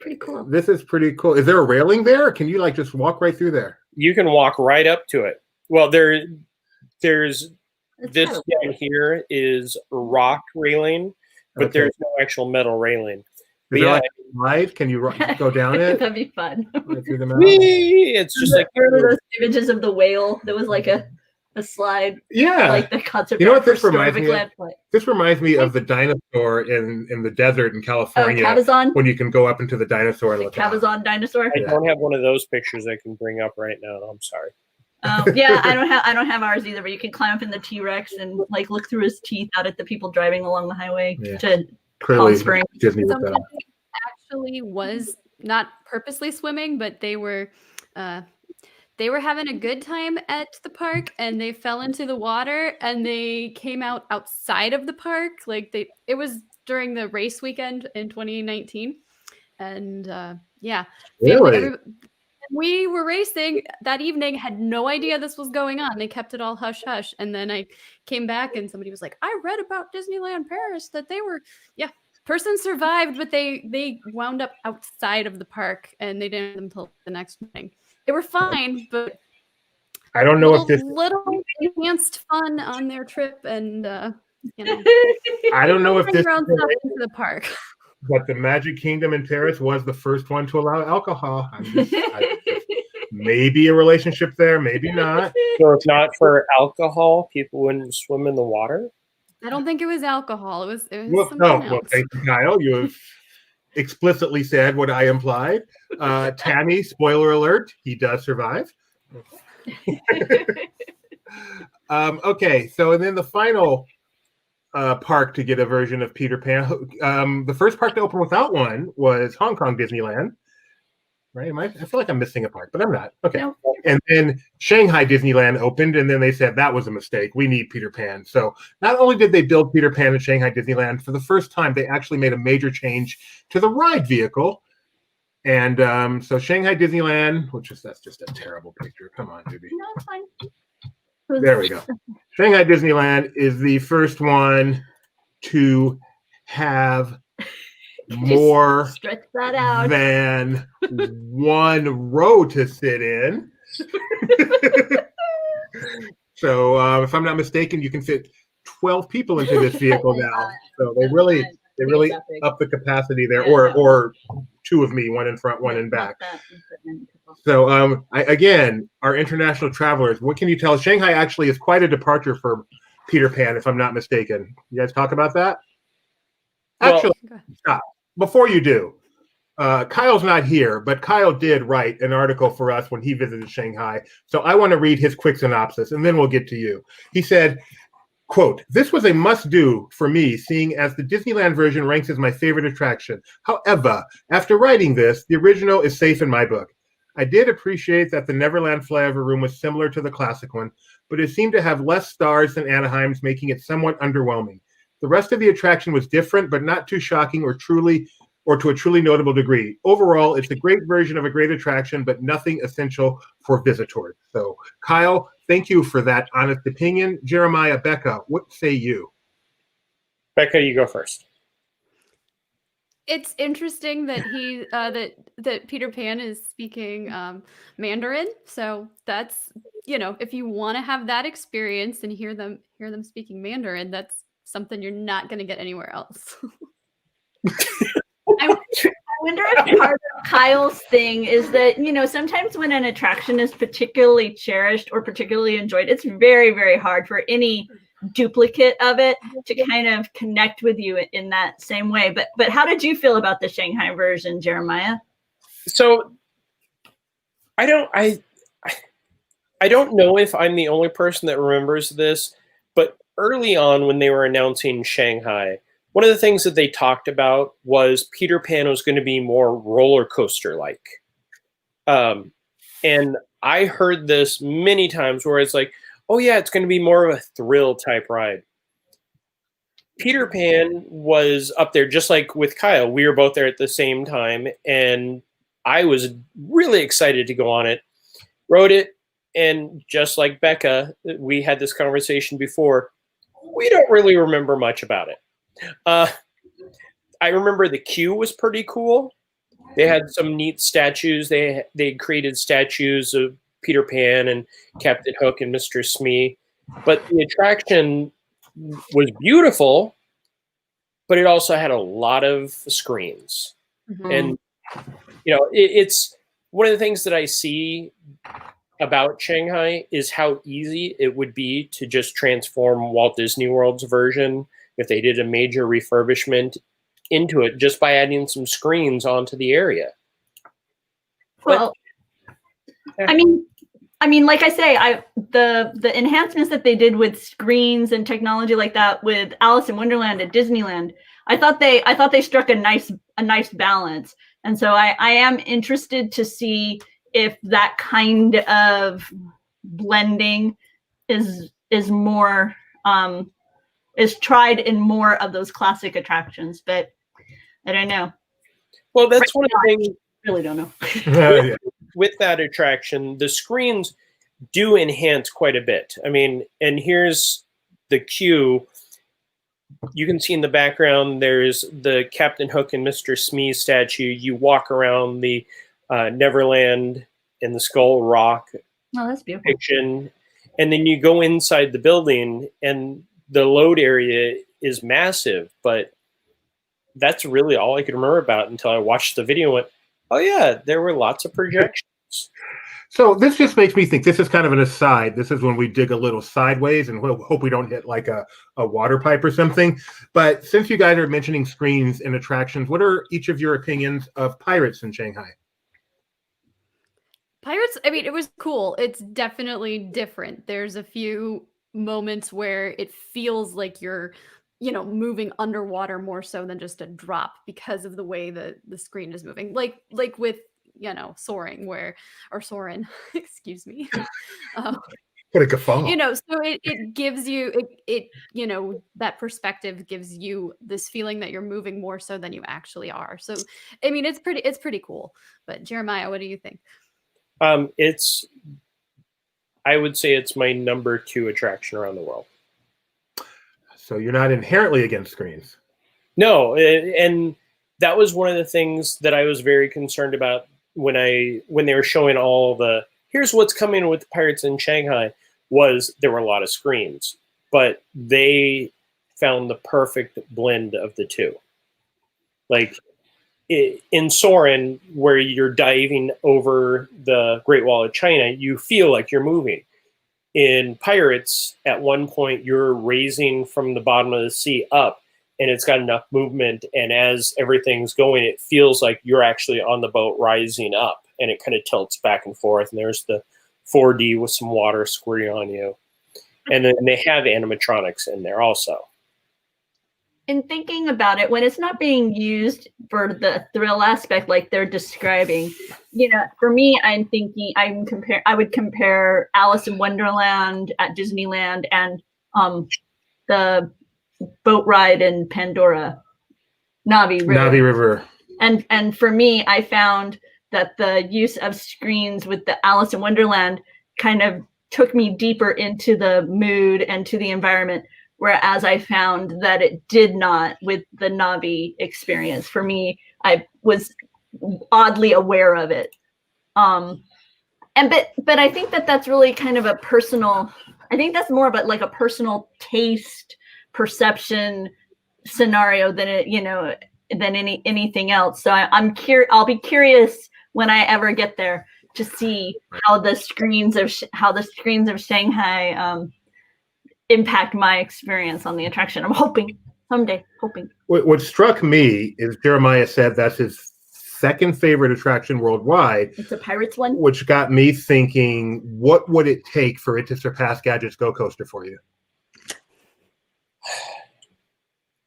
Pretty cool. This is pretty cool. Is there a railing there? Or can you like just walk right through there? You can walk right up to it. Well, there's this down here is a rock railing, but there's no actual metal railing. Is there like a slide? Can you go down it? That'd be fun. Right through the it's just like those images of the whale. There was like a slide. Yeah, like the concert. You know what this reminds me of? This reminds me of the dinosaur in the desert in California. Cabazon? When you can go up into the dinosaur and look Cabazon dinosaur. I don't have one of those pictures I can bring up right now. I'm sorry. Yeah, I don't have ours either. But you can climb up in the T-Rex and like look through his teeth out at the people driving along the highway to Palm Springs. Disney actually was not purposely swimming, but they were having a good time at the park and they fell into the water and they came out outside of the park. Like it was during the race weekend in 2019. And yeah, really? We were racing that evening, had no idea this was going on. They kept it all hush hush. And then I came back and somebody was like, I read about Disneyland Paris that they were, person survived, but they wound up outside of the park and they didn't until the next morning. They were fine, but I don't know if this little enhanced fun on their trip, and I don't know if this stuff into the park. But the Magic Kingdom in Paris was the first one to allow alcohol. Maybe a relationship there, maybe not. So if not for alcohol, people wouldn't swim in the water? I don't think it was alcohol. It was something else. Well, thank you, Kyle. You have explicitly said what I implied. Tammy, spoiler alert, he does survive. Okay, so and then the final park to get a version of Peter Pan. The first park to open without one was Hong Kong Disneyland. right? I feel like I'm missing a part, but I'm not. Okay. No. And then Shanghai Disneyland opened, and then they said that was a mistake. We need Peter Pan. So not only did they build Peter Pan in Shanghai Disneyland, for the first time, they actually made a major change to the ride vehicle. And so Shanghai Disneyland, that's just a terrible picture. Come on, Doobie. No, it's fine. There we go. Shanghai Disneyland is the first one to have more stretch that out than one row to sit in. So if I'm not mistaken, you can fit 12 people into this vehicle now. So they really up the capacity there, or two of me, one in front, one in back. So again, our international travelers, what can you tell us? Shanghai actually is quite a departure for Peter Pan, if I'm not mistaken. You guys talk about that? Actually, stop. Before you do, Kyle's not here, but Kyle did write an article for us when he visited Shanghai. So I want to read his quick synopsis, and then we'll get to you. He said, quote, "This was a must-do for me, seeing as the Disneyland version ranks as my favorite attraction. However, after writing this, the original is safe in my book. I did appreciate that the Neverland flyover room was similar to the classic one, but it seemed to have less stars than Anaheim's, making it somewhat underwhelming. The rest of the attraction was different, but not too shocking or to a truly notable degree. Overall, it's a great version of a great attraction, but nothing essential for visitors." So, Kyle, thank you for that honest opinion. Jeremiah, Becca, what say you? Becca, you go first. It's interesting that he that Peter Pan is speaking Mandarin. So that's, if you want to have that experience and hear them speaking Mandarin, that's something you're not going to get anywhere else. I wonder if part of Kyle's thing is that, sometimes when an attraction is particularly cherished or particularly enjoyed, it's very, very hard for any duplicate of it to kind of connect with you in that same way. But how did you feel about the Shanghai version, Jeremiah? So I don't know if I'm the only person that remembers this, but early on when they were announcing Shanghai, one of the things that they talked about was Peter Pan was going to be more roller coaster like. And I heard this many times where it's like, oh yeah, it's going to be more of a thrill type ride. Peter Pan was up there just like with Kyle. We were both there at the same time, and I was really excited to go on it. Rode it, and just like Becca, we had this conversation before. We don't really remember much about it. I remember the queue was pretty cool. They had some neat statues. They created statues of Peter Pan and Captain Hook and Mr. Smee. But the attraction was beautiful, but it also had a lot of screens. Mm-hmm. And, it's one of the things that I see about Shanghai is how easy it would be to just transform Walt Disney World's version if they did a major refurbishment into it just by adding some screens onto the area. Well, but, I mean, like I say, the enhancements that they did with screens and technology like that with Alice in Wonderland at Disneyland, I thought they struck a nice balance. And so I am interested to see if that kind of blending is more is tried in more of those classic attractions, but I don't know. Well, that's one of the things. I really don't know. With that attraction, the screens do enhance quite a bit. I mean, and here's the queue. You can see in the background, there's the Captain Hook and Mr. Smee statue. You walk around the Neverland and the Skull Rock depiction, and then you go inside the building, and the load area is massive, but that's really all I could remember about until I watched the video and went, oh yeah, there were lots of projections. So this just makes me think, this is kind of an aside. This is when we dig a little sideways and we'll hope we don't hit like a water pipe or something. But since you guys are mentioning screens and attractions, what are each of your opinions of Pirates in Shanghai? Pirates, I mean, it was cool. It's definitely different. There's a few moments where it feels like you're, moving underwater more so than just a drop because of the way the screen is moving. Like with Soaring or Soarin', excuse me. What a guffaw. So it gives you that perspective gives you this feeling that you're moving more so than you actually are. So I mean, it's pretty cool. But Jeremiah, what do you think? I would say it's my number 2 attraction around the world. So you're not inherently against screens. No, and that was one of the things that I was very concerned about when they were showing all the here's what's coming with Pirates in Shanghai. Was there were a lot of screens, but they found the perfect blend of the two. Like in Soarin', where you're diving over the Great Wall of China, you feel like you're moving. In Pirates, at one point, you're raising from the bottom of the sea up, and it's got enough movement, and as everything's going, it feels like you're actually on the boat rising up, and it kind of tilts back and forth, and there's the 4D with some water squirting on you. And then they have animatronics in there also. In thinking about it, when it's not being used for the thrill aspect like they're describing, for me, I'm thinking I would compare Alice in Wonderland at Disneyland and the boat ride in Pandora, Navi River. And for me, I found that the use of screens with the Alice in Wonderland kind of took me deeper into the mood and to the environment, whereas I found that it did not with the Navi experience. For me, I was oddly aware of it. But I think that that's really kind of a personal, I think that's more about like a personal taste, perception scenario than than anything else. So I'll be curious when I ever get there to see how the screens of Shanghai impact my experience on the attraction. I'm hoping someday. What struck me is Jeremiah said that's his second favorite attraction worldwide. It's a Pirates one, which got me thinking: what would it take for it to surpass Gadget's Go Coaster for you?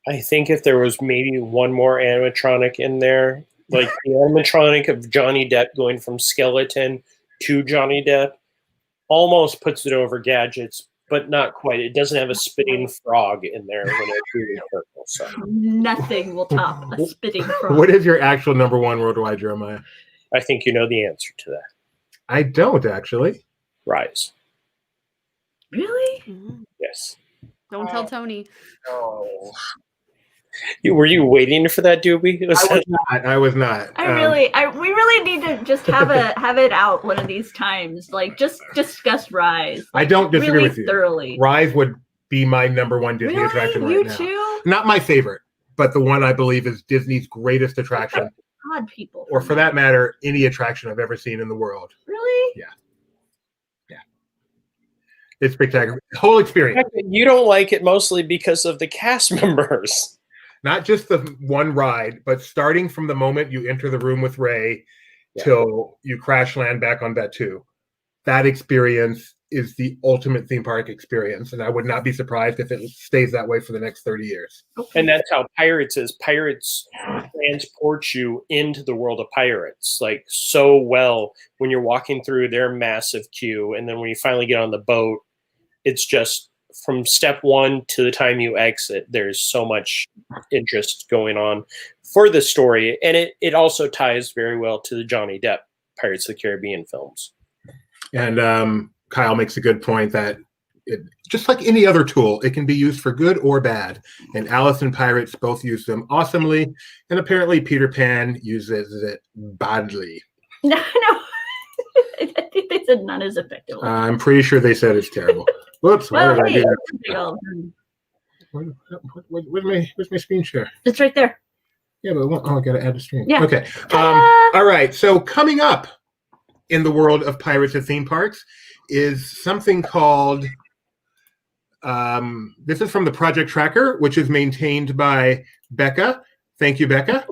I think if there was maybe one more animatronic in there. Like the animatronic of Johnny Depp going from skeleton to Johnny Depp almost puts it over Gadgets, but not quite. It doesn't have a spitting frog in there when it's really purple. So nothing will top a spitting frog. What is your actual number 1 worldwide, Jeremiah? I think you know the answer to that. I don't actually. Rise. Really? Yes. Don't tell Tony. No. Were you waiting for that, Doobie? I was not. We really need to just have it out one of these times. Like just discuss Rise. I don't disagree really with you. Thoroughly. Rise would be my number 1 Disney attraction right now. You too? Not my favorite, but the one I believe is Disney's greatest attraction. Odd people. Or for that matter, any attraction I've ever seen in the world. Really? Yeah. It's spectacular. The whole experience. You don't like it mostly because of the cast members. Not just the one ride, but starting from the moment you enter the room with Ray till you crash land back on Batuu. That experience is the ultimate theme park experience, and I would not be surprised if it stays that way for the next 30 years. And that's how Pirates is. Pirates transport you into the world of Pirates, like so well when you're walking through their massive queue, and then when you finally get on the boat, it's just from step 1 to the time you exit, there's so much interest going on for the story. And it also ties very well to the Johnny Depp Pirates of the Caribbean films. And Kyle makes a good point that just like any other tool, it can be used for good or bad. And Alice and Pirates both use them awesomely. And apparently Peter Pan uses it badly. No. I think they said not as effectively. I'm pretty sure they said it's terrible. Whoops. Well, why did I hey, do that? Where's my screen share? It's right there. Yeah, but I got to add a stream. Yeah. Okay. All right. So coming up in the world of Pirates at theme parks is something called, this is from the Project Tracker, which is maintained by Becca. Thank you, Becca.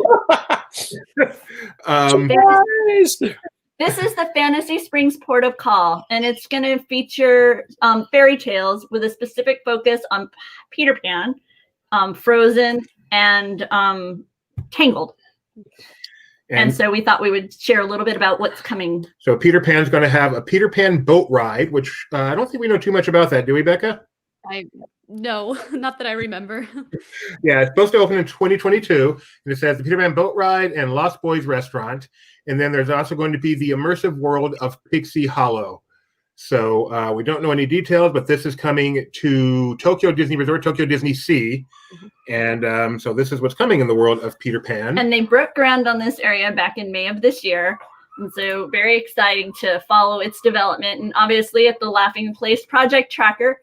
This is the Fantasy Springs Port of Call, and it's going to feature fairy tales with a specific focus on Peter Pan, Frozen, and Tangled. And so we thought we would share a little bit about what's coming. So Peter Pan's going to have a Peter Pan boat ride, which I don't think we know too much about that, do we, Becca? No, not that I remember. Yeah, it's supposed to open in 2022. And it says the Peter Pan boat ride and Lost Boys restaurant. And then there's also going to be the immersive world of Pixie Hollow. So we don't know any details, but this is coming to Tokyo Disney Resort, Tokyo Disney Sea. And so this is what's coming in the world of Peter Pan. And they broke ground on this area back in May of this year. And so very exciting to follow its development. And obviously at the Laughing Place Project Tracker,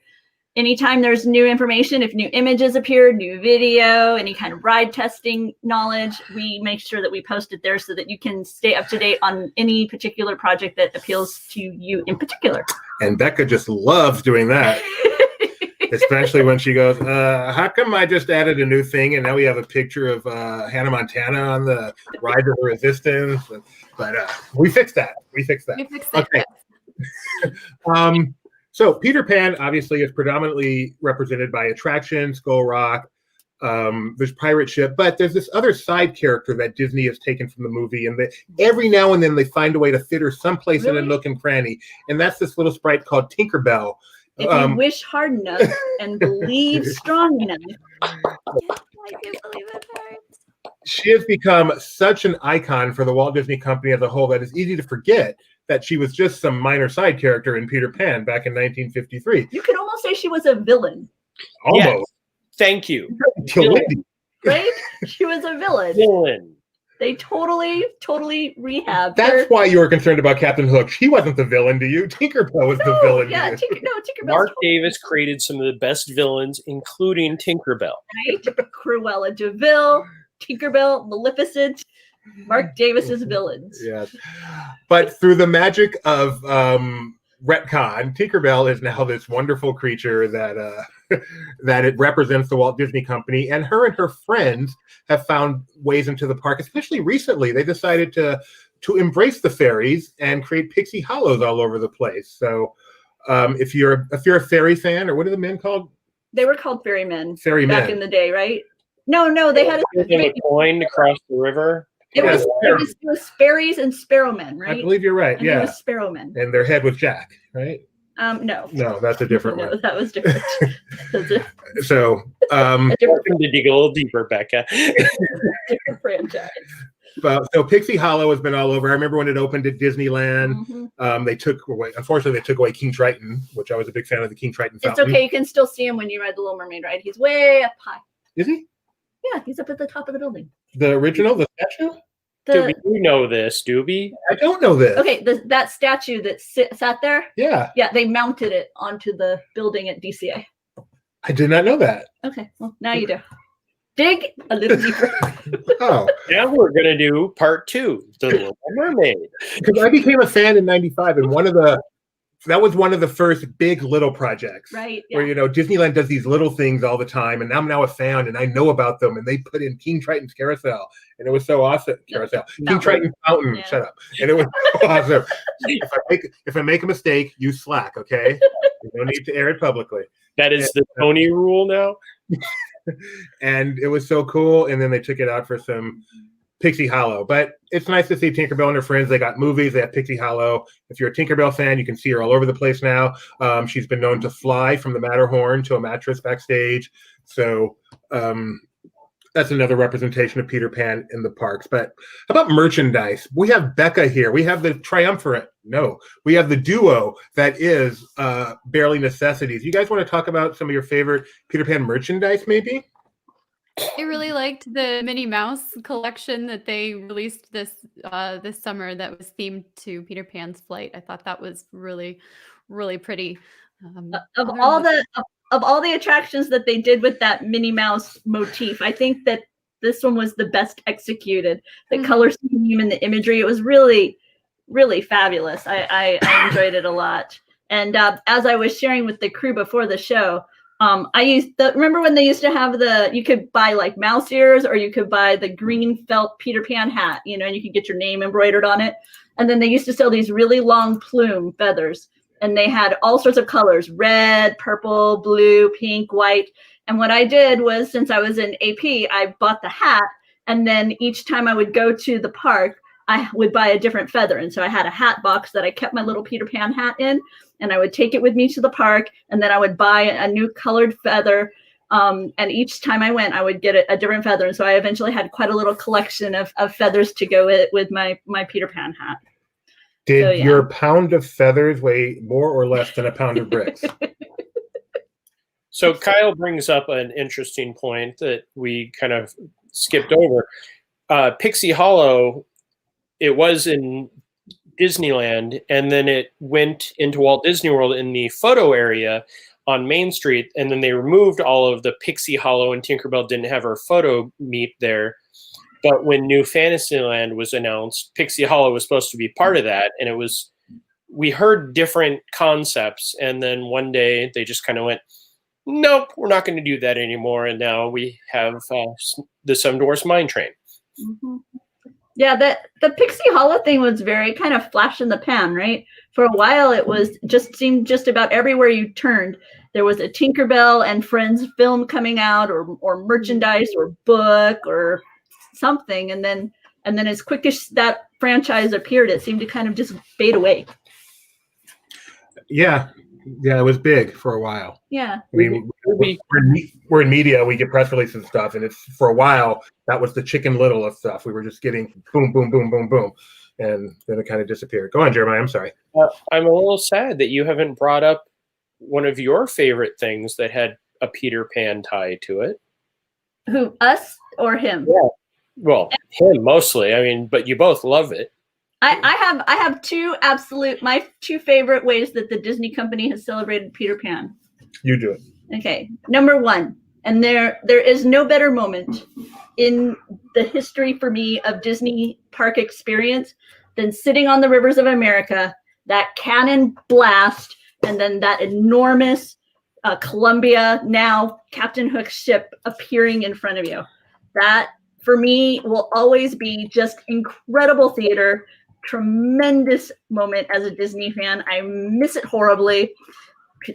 anytime there's new information, if new images appear, new video, any kind of ride testing knowledge, we make sure that we post it there so that you can stay up to date on any particular project that appeals to you in particular. And Becca just loves doing that. Especially when she goes, how come I just added a new thing and now we have a picture of Hannah Montana on the Ride of the Resistance? But we fixed that. We fixed that. Okay. So Peter Pan obviously is predominantly represented by attraction, Skull Rock, there's pirate ship, but there's this other side character that Disney has taken from the movie, and every now and then they find a way to fit her someplace in a nook and cranny, and that's this little sprite called Tinkerbell. If you wish hard enough and believe strong enough. Yes, I do believe it hurts. She has become such an icon for the Walt Disney Company as a whole that it's easy to forget that she was just some minor side character in Peter Pan back in 1953. You could almost say she was a villain. Almost. Yes. Thank you. Right? She was a villain. Villain. They totally rehabbed That's her. why you were concerned about Captain Hook. She wasn't the villain to you. Tinkerbell was the villain Yeah, to you. Tinkerbell. Mark Davis created some of the best villains, including Tinkerbell. Right? Cruella de Vil, Tinkerbell, Maleficent, Mark Davis's villains. Yes. But through the magic of retcon, Tinkerbell is now this wonderful creature that that it represents the Walt Disney Company, and her friends have found ways into the park, especially recently. They decided to embrace the fairies and create Pixie Hollows all over the place. So if you're a fairy fan, or what are the men called? They were called fairymen Fairymen. back in the day, right? No, they had a coin across the river. It was fairies and sparrowmen, right? I believe you're right. And yeah, it was sparrowmen. And their head was Jack, right? No, that's a different no, one. that was different. So, welcome to dig a little deeper, Becca. Different franchise. So Pixie Hollow has been all over. I remember when it opened at Disneyland. Mm-hmm. Unfortunately, they took away King Triton, which I was a big fan of the King Triton fountain. It's okay. You can still see him when you ride the Little Mermaid ride. He's way up high. Is he? Yeah, he's up at the top of the building. The original, the statue? Doobie, you know this, Doobie. I don't know this. Okay, that statue that sat there? Yeah. Yeah, they mounted it onto the building at DCA. I did not know that. Okay, well, now you do. Dig a little deeper. Oh. Now we're going to do part 2, The Little Mermaid. Because I became a fan in 95, and that was one of the first big little projects. Right. Yeah. Where, Disneyland does these little things all the time, and I'm now a fan, and I know about them, and they put in King Triton's Carousel, and it was so awesome. Carousel. King Triton Fountain, Yeah. Shut up. And it was so awesome. If I make a mistake, you slack, okay? You don't need to air it publicly. That is the Tony rule now? And it was so cool, and then they took it out for some Pixie Hollow. But it's nice to see Tinkerbell and her friends. They got movies. They have Pixie Hollow. If you're a Tinkerbell fan, you can see her all over the place now. She's been known to fly from the Matterhorn to a mattress backstage. So that's another representation of Peter Pan in the parks. But how about merchandise? We have Becca here. We have the triumvirate. No, we have the duo that is Barely Necessities. You guys want to talk about some of your favorite Peter Pan merchandise, maybe? I really liked the Minnie Mouse collection that they released this summer that was themed to Peter Pan's flight. I thought that was really, really pretty. Of all the attractions that they did with that Minnie Mouse motif, I think that this one was the best executed. The color scheme and the imagery, it was really, really fabulous. I enjoyed it a lot. And as I was sharing with the crew before the show, remember when they used to have you could buy like mouse ears, or you could buy the green felt Peter Pan hat, and you could get your name embroidered on it. And then they used to sell these really long plume feathers, and they had all sorts of colors: red, purple, blue, pink, white. And what I did was, since I was in AP, I bought the hat, And then each time I would go to the park, I would buy a different feather. And so I had a hat box that I kept my little Peter Pan hat in, and I would take it with me to the park, and then I would buy a new colored feather. And each time I went, I would get a different feather. And so I eventually had quite a little collection of feathers to go with my Peter Pan hat. Did your pound of feathers weigh more or less than a pound of bricks? So Kyle brings up an interesting point that we kind of skipped over. Pixie Hollow, it was in Disneyland, and then it went into Walt Disney World in the photo area on Main Street, and then they removed all of the Pixie Hollow, and Tinkerbell didn't have her photo meet there. But when New Fantasyland was announced, Pixie Hollow was supposed to be part of that, and we heard different concepts, and then one day they just kind of went, nope, we're not going to do that anymore, and now we have the Seven Dwarfs Mine Train. Mm-hmm. Yeah, the Pixie Hollow thing was very kind of flash in the pan, right? For a while, it was seemed just about everywhere you turned. There was a Tinkerbell and Friends film coming out, or merchandise, or book, or something, and then as quick as that franchise appeared, it seemed to kind of just fade away. Yeah, it was big for a while. Yeah, I mean, we're in media, we get press releases and stuff, and it's for a while that was the Chicken Little of stuff. We were just getting boom, boom, boom, boom, boom, and then it kind of disappeared. Go on, Jeremiah. I'm sorry. I'm a little sad that you haven't brought up one of your favorite things that had a Peter Pan tie to it. Who, us or him? Yeah. Well, him mostly. I mean, but you both love it. I have my two favorite ways that the Disney company has celebrated Peter Pan. You do it. Okay. Number one, and there is no better moment in the history for me of Disney park experience than sitting on the rivers of America, that cannon blast, and then that enormous Columbia, now Captain Hook ship appearing in front of you. That, for me, will always be just incredible theater, tremendous moment as a Disney fan. I miss it horribly.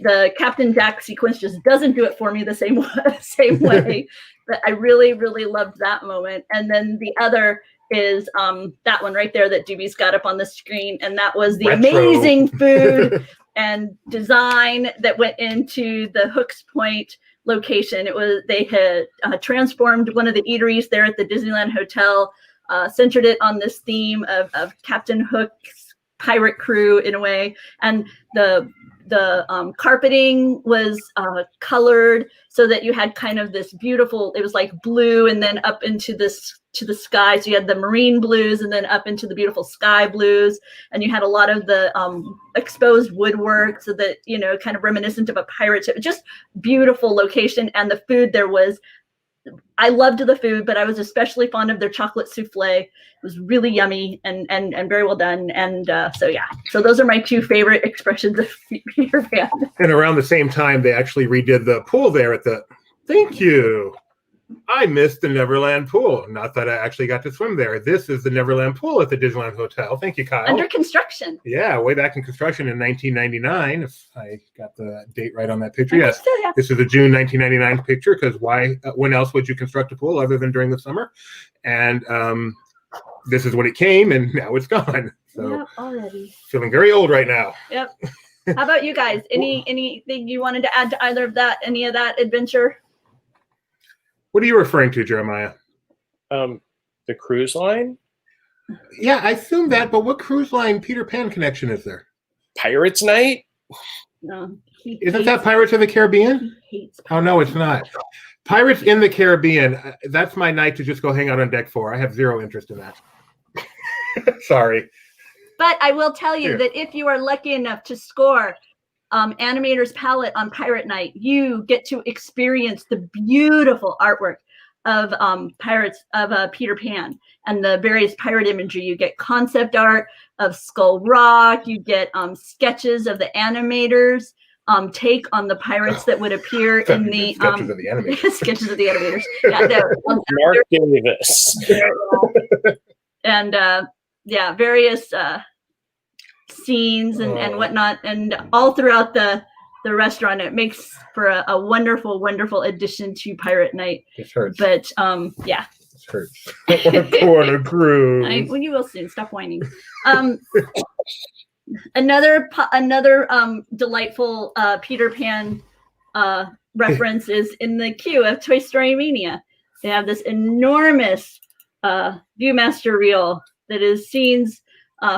The Captain Jack sequence just doesn't do it for me the same way. But I really, really loved that moment. And then the other is that one right there that Doobie's got up on the screen, and that was the Retro. amazing food and design that went into the Hooks Point location. They had transformed one of the eateries there at the Disneyland Hotel, centered it on this theme of Captain Hook's pirate crew in a way, and the carpeting was colored so that you had kind of this beautiful, it was like blue and then up into to the sky. So you had the marine blues and then up into the beautiful sky blues. And you had a lot of the exposed woodwork, so that, kind of reminiscent of a pirate ship. Just beautiful location. And the food I loved the food, but I was especially fond of their chocolate souffle. It was really yummy and very well done. And so those are my two favorite expressions of Peter Pan. And around the same time, they actually redid the pool there thank you. I missed the Neverland pool. Not that I actually got to swim there. This is the Neverland pool at the Disneyland Hotel. Thank you, Kyle. Under construction. Yeah, way back in construction in 1999, if I got the date right on that picture. Yes, Yeah. This is a June 1999 picture, because when else would you construct a pool other than during the summer? And this is when it came, and now it's gone. So Yep, already. Feeling very old right now. Yep. How about you guys? Anything you wanted to add to any of that adventure? What are you referring to, Jeremiah? The cruise line? Yeah, I assume that, but what cruise line Peter Pan connection is there? Pirates Night? No. Isn't that Pirates of the Caribbean? He hates Oh, no, it's not. Pirates in the Caribbean. That's my night to just go hang out on deck 4. I have zero interest in that. Sorry. But I will tell you Here. that if you are lucky enough to score Animator's Palette on Pirate Night, you get to experience the beautiful artwork of Peter Pan and the various pirate imagery. You get concept art of Skull Rock. You get sketches of the animators take on the pirates that would appear in the sketches of the animators. sketches of the animators. Yeah, Mark Davis. and various scenes and whatnot, and all throughout the restaurant. It makes for a wonderful, wonderful addition to Pirate Night. It hurts. But This hurts. I want to go on a cruise. Well, you will soon. Stop whining. Another delightful Peter Pan reference is in the queue of Toy Story Mania. They have this enormous Viewmaster reel that is scenes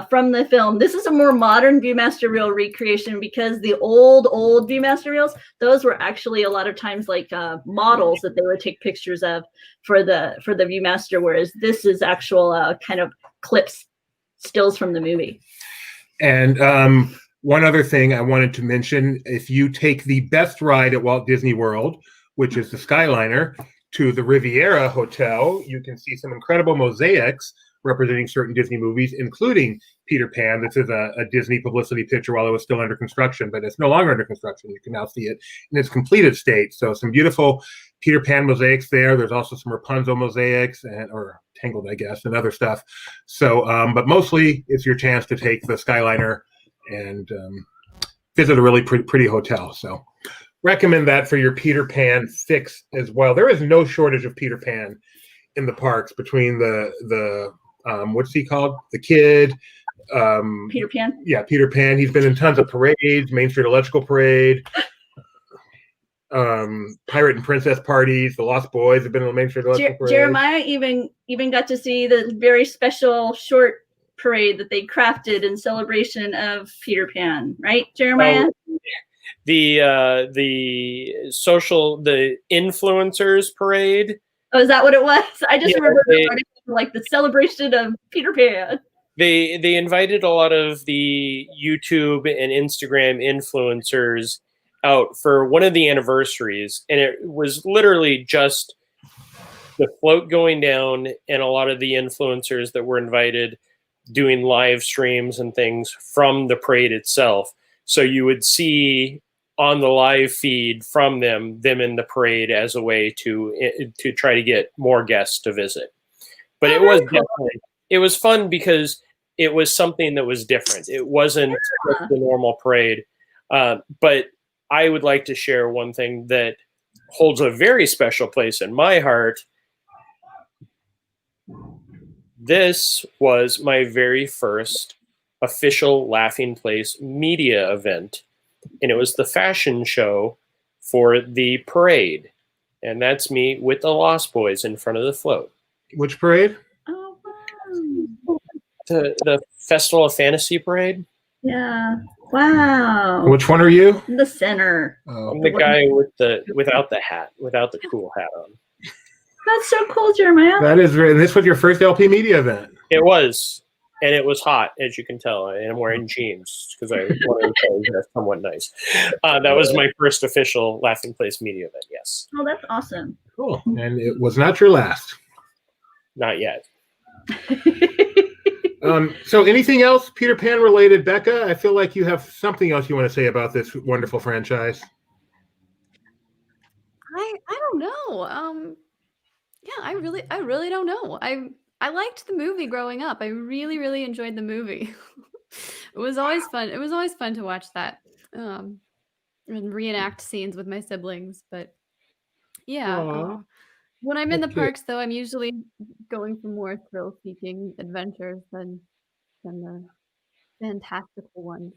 from the film. This is a more modern Viewmaster reel recreation because the old Viewmaster reels, those were actually a lot of times like models that they would take pictures of for the Viewmaster, whereas this is actual kind of clips, stills from the movie. And one other thing I wanted to mention, if you take the best ride at Walt Disney World, which is the Skyliner, to the Riviera Hotel, you can see some incredible mosaics representing certain Disney movies, including Peter Pan. This is a Disney publicity picture while it was still under construction, but it's no longer under construction. You can now see it in its completed state. So some beautiful Peter Pan mosaics there. There's also some Rapunzel mosaics or Tangled, I guess, and other stuff. So, but mostly it's your chance to take the Skyliner and visit a really pretty hotel. So recommend that for your Peter Pan fix as well. There is no shortage of Peter Pan in the parks between the what's he called? The kid. Peter Pan? Yeah, Peter Pan. He's been in tons of parades, Main Street Electrical Parade, Pirate and Princess parties. The Lost Boys have been on the Main Street Electrical Parade. Jeremiah even got to see the very special short parade that they crafted in celebration of Peter Pan, right, Jeremiah? The influencers parade. Oh, is that what it was? I just remember like the celebration of Peter Pan. They invited a lot of the YouTube and Instagram influencers out for one of the anniversaries, and it was literally just the float going down and a lot of the influencers that were invited doing live streams and things from the parade itself. So you would see on the live feed from them in the parade as a way to try to get more guests to visit. But it was definitely, it was fun because it was something that was different. It wasn't just the normal parade. But I would like to share one thing that holds a very special place in my heart. This was my very first official Laughing Place media event, and it was the fashion show for the parade. And that's me with the Lost Boys in front of the float. Which parade? Oh, wow. The Festival of Fantasy parade. Yeah. Wow. Which one are you? In the center. I'm the guy without the hat, without the cool hat on. That's so cool, Jeremiah. That is very. This was your first LP media event. It was, and it was hot, as you can tell. And I'm wearing jeans because I wanted to be somewhat nice. That was my first official Laughing Place media event. Yes. Oh, that's awesome. Cool. And it was not your last. Not yet. So anything else Peter Pan related, Becca? I feel like you have something else you want to say about this wonderful franchise. I don't know. Yeah, I really don't know. I liked the movie growing up. I really enjoyed the movie. It was always fun. It was always fun to watch that and reenact scenes with my siblings. But yeah, when I'm in the parks, though, I'm usually going for more thrill-seeking adventures than the fantastical ones.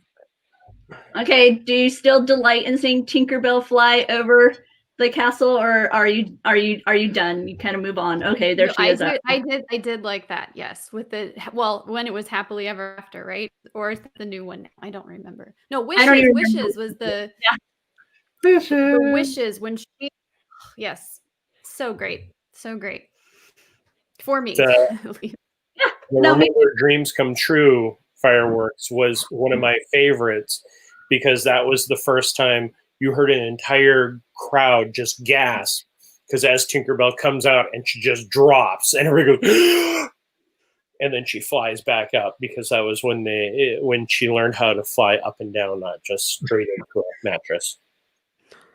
Okay, do you still delight in seeing Tinkerbell fly over the castle, or are you done? You kind of move on. Okay, there she is. I did like that. Yes, with when it was Happily Ever After, right? Or is that the new one? I don't remember. No, Wishes was the Wishes when she. Yes, so great for me. Remember Dreams Come True fireworks was one of my favorites because that was the first time you heard an entire crowd just gasp because as Tinkerbell comes out and she just drops and everybody goes and then she flies back up because that was when she learned how to fly up and down, not just straight into a mattress.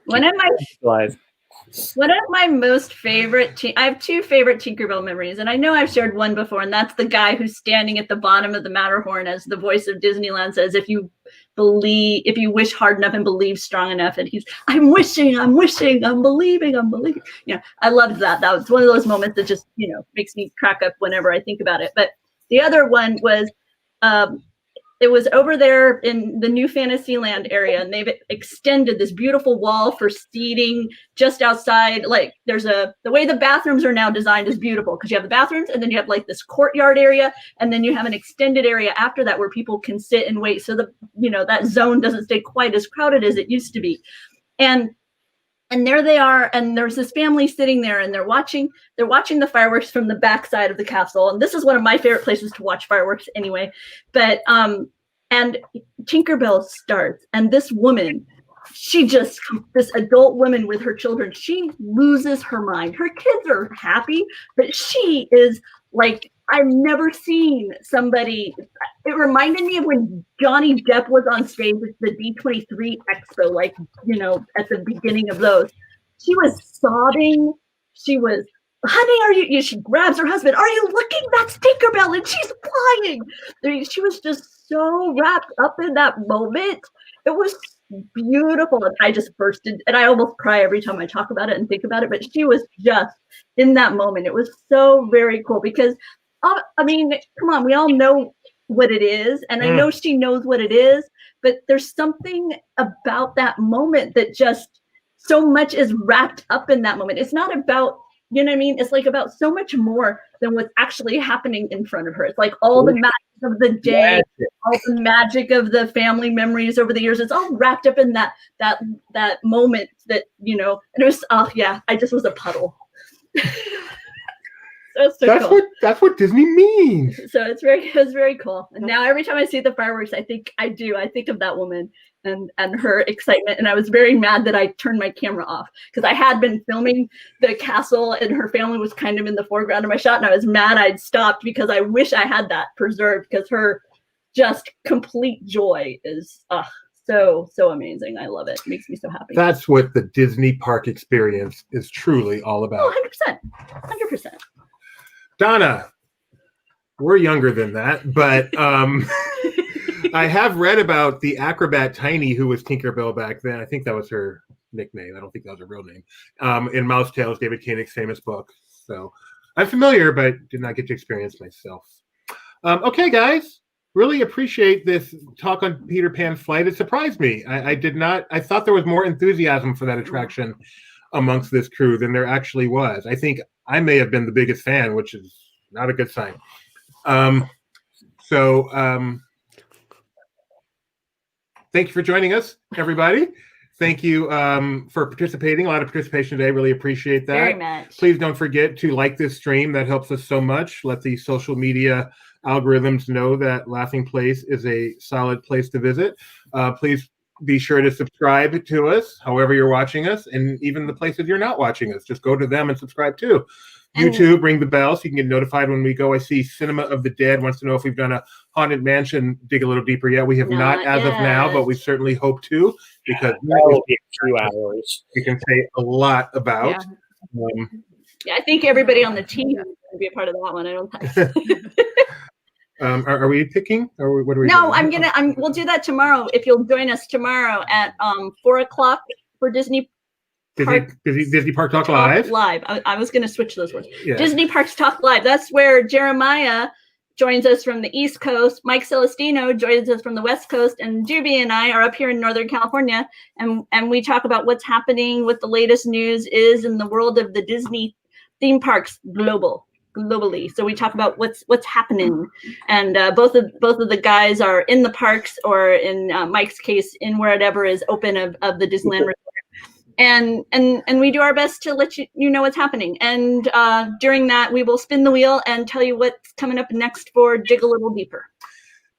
One of my One of my most favorite, I have two favorite Tinkerbell memories, and I know I've shared one before, and that's the guy who's standing at the bottom of the Matterhorn as the voice of Disneyland says, if you wish hard enough and believe strong enough, and he's, I'm wishing, I'm believing. I loved that. That was one of those moments that just, makes me crack up whenever I think about it. But the other one was, it was over there in the new Fantasyland area, and they've extended this beautiful wall for seating just outside. Like the way the bathrooms are now designed is beautiful because you have the bathrooms and then you have like this courtyard area, and then you have an extended area after that where people can sit and wait. So that zone doesn't stay quite as crowded as it used to be. And there they are, and there's this family sitting there, and they're watching the fireworks from the backside of the castle. And this is one of my favorite places to watch fireworks anyway. But and Tinkerbell starts, and this woman, this adult woman with her children, she loses her mind. Her kids are happy, but she is like, I've never seen somebody. It reminded me of when Johnny Depp was on stage at the D23 Expo, at the beginning of those. She was sobbing. She was, honey, are you? She grabs her husband. Are you looking? That's Tinkerbell, and she's flying. She was just so wrapped up in that moment. It was beautiful, and I just bursted, and I almost cry every time I talk about it and think about it. But she was just in that moment. It was so very cool because, come on, we all know what it is, and I know she knows what it is. But there's something about that moment that just so much is wrapped up in that moment. It's not about, it's like about so much more than what's actually happening in front of her. It's like all the magic of the day, all the magic of the family memories over the years. It's all wrapped up in that moment that, and it was, I just was a puddle. That's what Disney means. So it was very cool. And now every time I see the fireworks, I think of that woman and her excitement. And I was very mad that I turned my camera off because I had been filming the castle and her family was kind of in the foreground of my shot. And I was mad I'd stopped because I wish I had that preserved because her just complete joy is so amazing. I love it. It makes me so happy. That's what the Disney park experience is truly all about. Oh, 100%. Donna, we're younger than that, but I have read about the acrobat Tiny, who was Tinkerbell back then. I think that was her nickname. I don't think that was her real name. In Mouse Tales, David Koenig's famous book. So I'm familiar, but did not get to experience myself. Okay, guys, really appreciate this talk on Peter Pan Flight. It surprised me. I thought there was more enthusiasm for that attraction amongst this crew than there actually was. I think I may have been the biggest fan, which is not a good sign. Thank you for joining us, everybody. Thank you for participating. A lot of participation today. Really appreciate that. Very much. Please don't forget to like this stream. That helps us so much. Let the social media algorithms know that Laughing Place is a solid place to visit. Please be sure to subscribe to us, however you're watching us, and even the places you're not watching us. Just go to them and subscribe too. YouTube, ring the bell so you can get notified when we go. I see Cinema of the Dead wants to know if we've done a Haunted Mansion dig a little deeper yet. We have not as of now, but we certainly hope to because that will be a few hours. We can say a lot about. I think everybody on the team is going to be a part of that one. I don't think. Are we picking? Or what are we doing? We'll do that tomorrow. If you'll join us tomorrow at 4:00 for Disney Park Talk Live. I was going to switch those words. Yeah. Disney Parks Talk Live. That's where Jeremiah joins us from the East Coast. Mike Celestino joins us from the West Coast, and Juby and I are up here in Northern California, and we talk about what's happening, what the latest news is in the world of the Disney theme parks globally. So we talk about what's happening, and both of the guys are in the parks, or in Mike's case, in wherever is open of the Disneyland resort. And we do our best to let you know what's happening. And during that, we will spin the wheel and tell you what's coming up next for Dig a Little Deeper.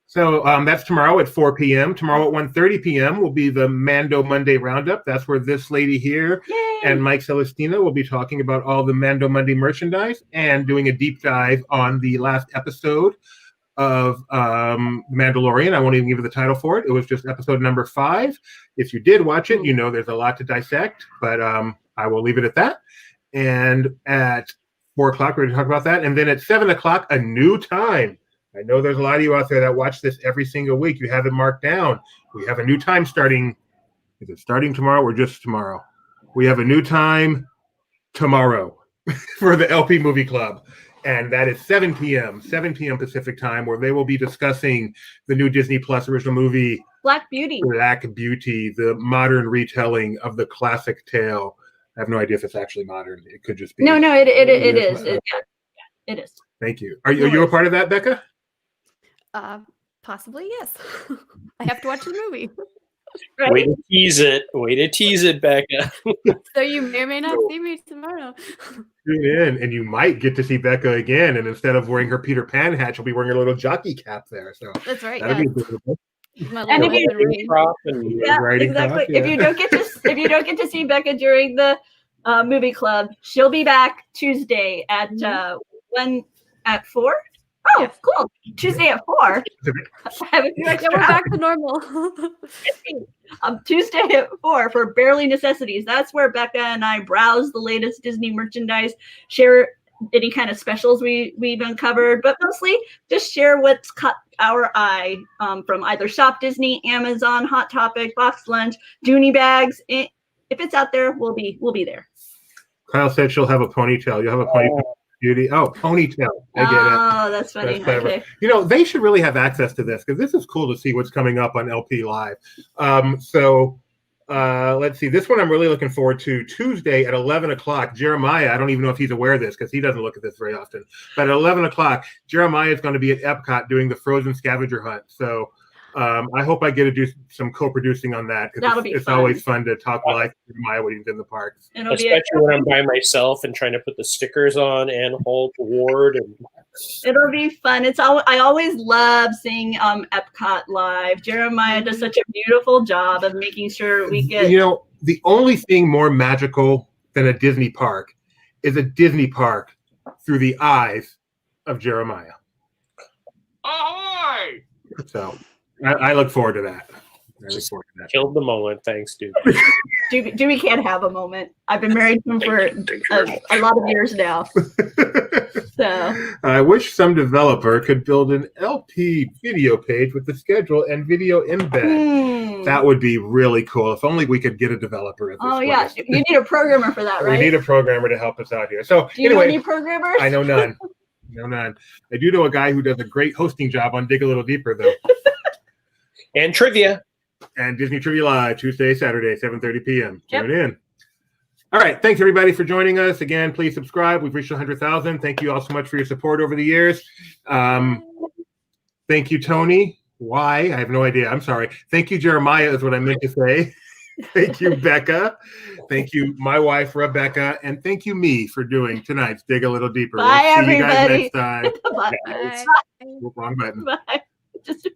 So that's tomorrow at 4 p.m. Tomorrow at 1:30 p.m. will be the Mando Monday Roundup. That's where this lady here and Mike Celestino will be talking about all the Mando Monday merchandise and doing a deep dive on the last episode of Mandalorian. I won't even give you the title for it. It was just episode number 5. If you did watch it, you know there's a lot to dissect. But I will leave it at that. And at 4 o'clock, we're going to talk about that. And then at 7 o'clock, a new time. I know there's a lot of you out there that watch this every single week. You have it marked down. We have a new time starting. Is it starting tomorrow or just tomorrow? We have a new time tomorrow for the LP Movie Club. And that is 7 p.m. Pacific time, where they will be discussing the new Disney Plus original movie, Black Beauty. Black Beauty, the modern retelling of the classic tale. I have no idea if it's actually modern. It could just be. No, it is. It is. Thank you. Are you a part of that, Becca? Possibly, yes. I have to watch the movie. Right? Way to tease it, Becca. So you may or may not see me tomorrow. Tune in, and you might get to see Becca again. And instead of wearing her Peter Pan hat, she'll be wearing her little jockey cap there. So That's right. that'll be And if you- riding exactly. crop, yeah. If you don't get to see Becca during the movie club, she'll be back Tuesday at 4. Oh, Yeah. cool! Tuesday at 4. I have a few Yeah, extra we're hours. back to normal. Tuesday at 4 for Barely Necessities. That's where Becca and I browse the latest Disney merchandise, share any kind of specials we've uncovered, but mostly just share what's caught our eye from either Shop Disney, Amazon, Hot Topic, Box Lunch, Dooney Bags. If it's out there, we'll be there. Kyle said she'll have a ponytail. You'll have a ponytail. Beauty. Oh, ponytail. I get it. Oh, that's funny. That's clever. Okay. You know, they should really have access to this, because this is cool to see what's coming up on LP Live. Let's see. This one I'm really looking forward to. Tuesday at 11 o'clock, Jeremiah, I don't even know if he's aware of this because he doesn't look at this very often, but at 11 o'clock, Jeremiah is going to be at Epcot doing the Frozen scavenger hunt. So I hope I get to do some co-producing on that, That'll because be it's fun. always fun to talk live to Jeremiah when he's in the parks. It'll be Especially when I'm by myself and trying to put the stickers on and hold the ward. And It'll be fun. I always love seeing Epcot live. Jeremiah does such a beautiful job of making sure we get. You know, the only thing more magical than a Disney park is a Disney park through the eyes of Jeremiah. ahoy! So I look forward to that. Killed the moment. Thanks, dude. Dewey can't have a moment. I've been married to him for a lot of years now. So I wish some developer could build an LP video page with the schedule and video embed. That would be really cool. If only we could get a developer at this Oh yeah, place. you need a programmer for that, right? We need a programmer to help us out here. So Do you know anyway, any programmers? I know none. I do know a guy who does a great hosting job on Dig a Little Deeper, though. And trivia. And Disney Trivia Live, Tuesday, Saturday, 7:30 p.m. Yep. Tune in. All right. Thanks, everybody, for joining us. Again, please subscribe. We've reached 100,000. Thank you all so much for your support over the years. Thank you, Tony. Why? I have no idea. I'm sorry. Thank you, Jeremiah, is what I meant to say. Thank you, Becca. Thank you, my wife, Rebecca. And thank you, me, for doing tonight's Dig a Little Deeper. Bye, We'll see you guys everybody. next time. Bye. Bye. Wrong button. Bye. Just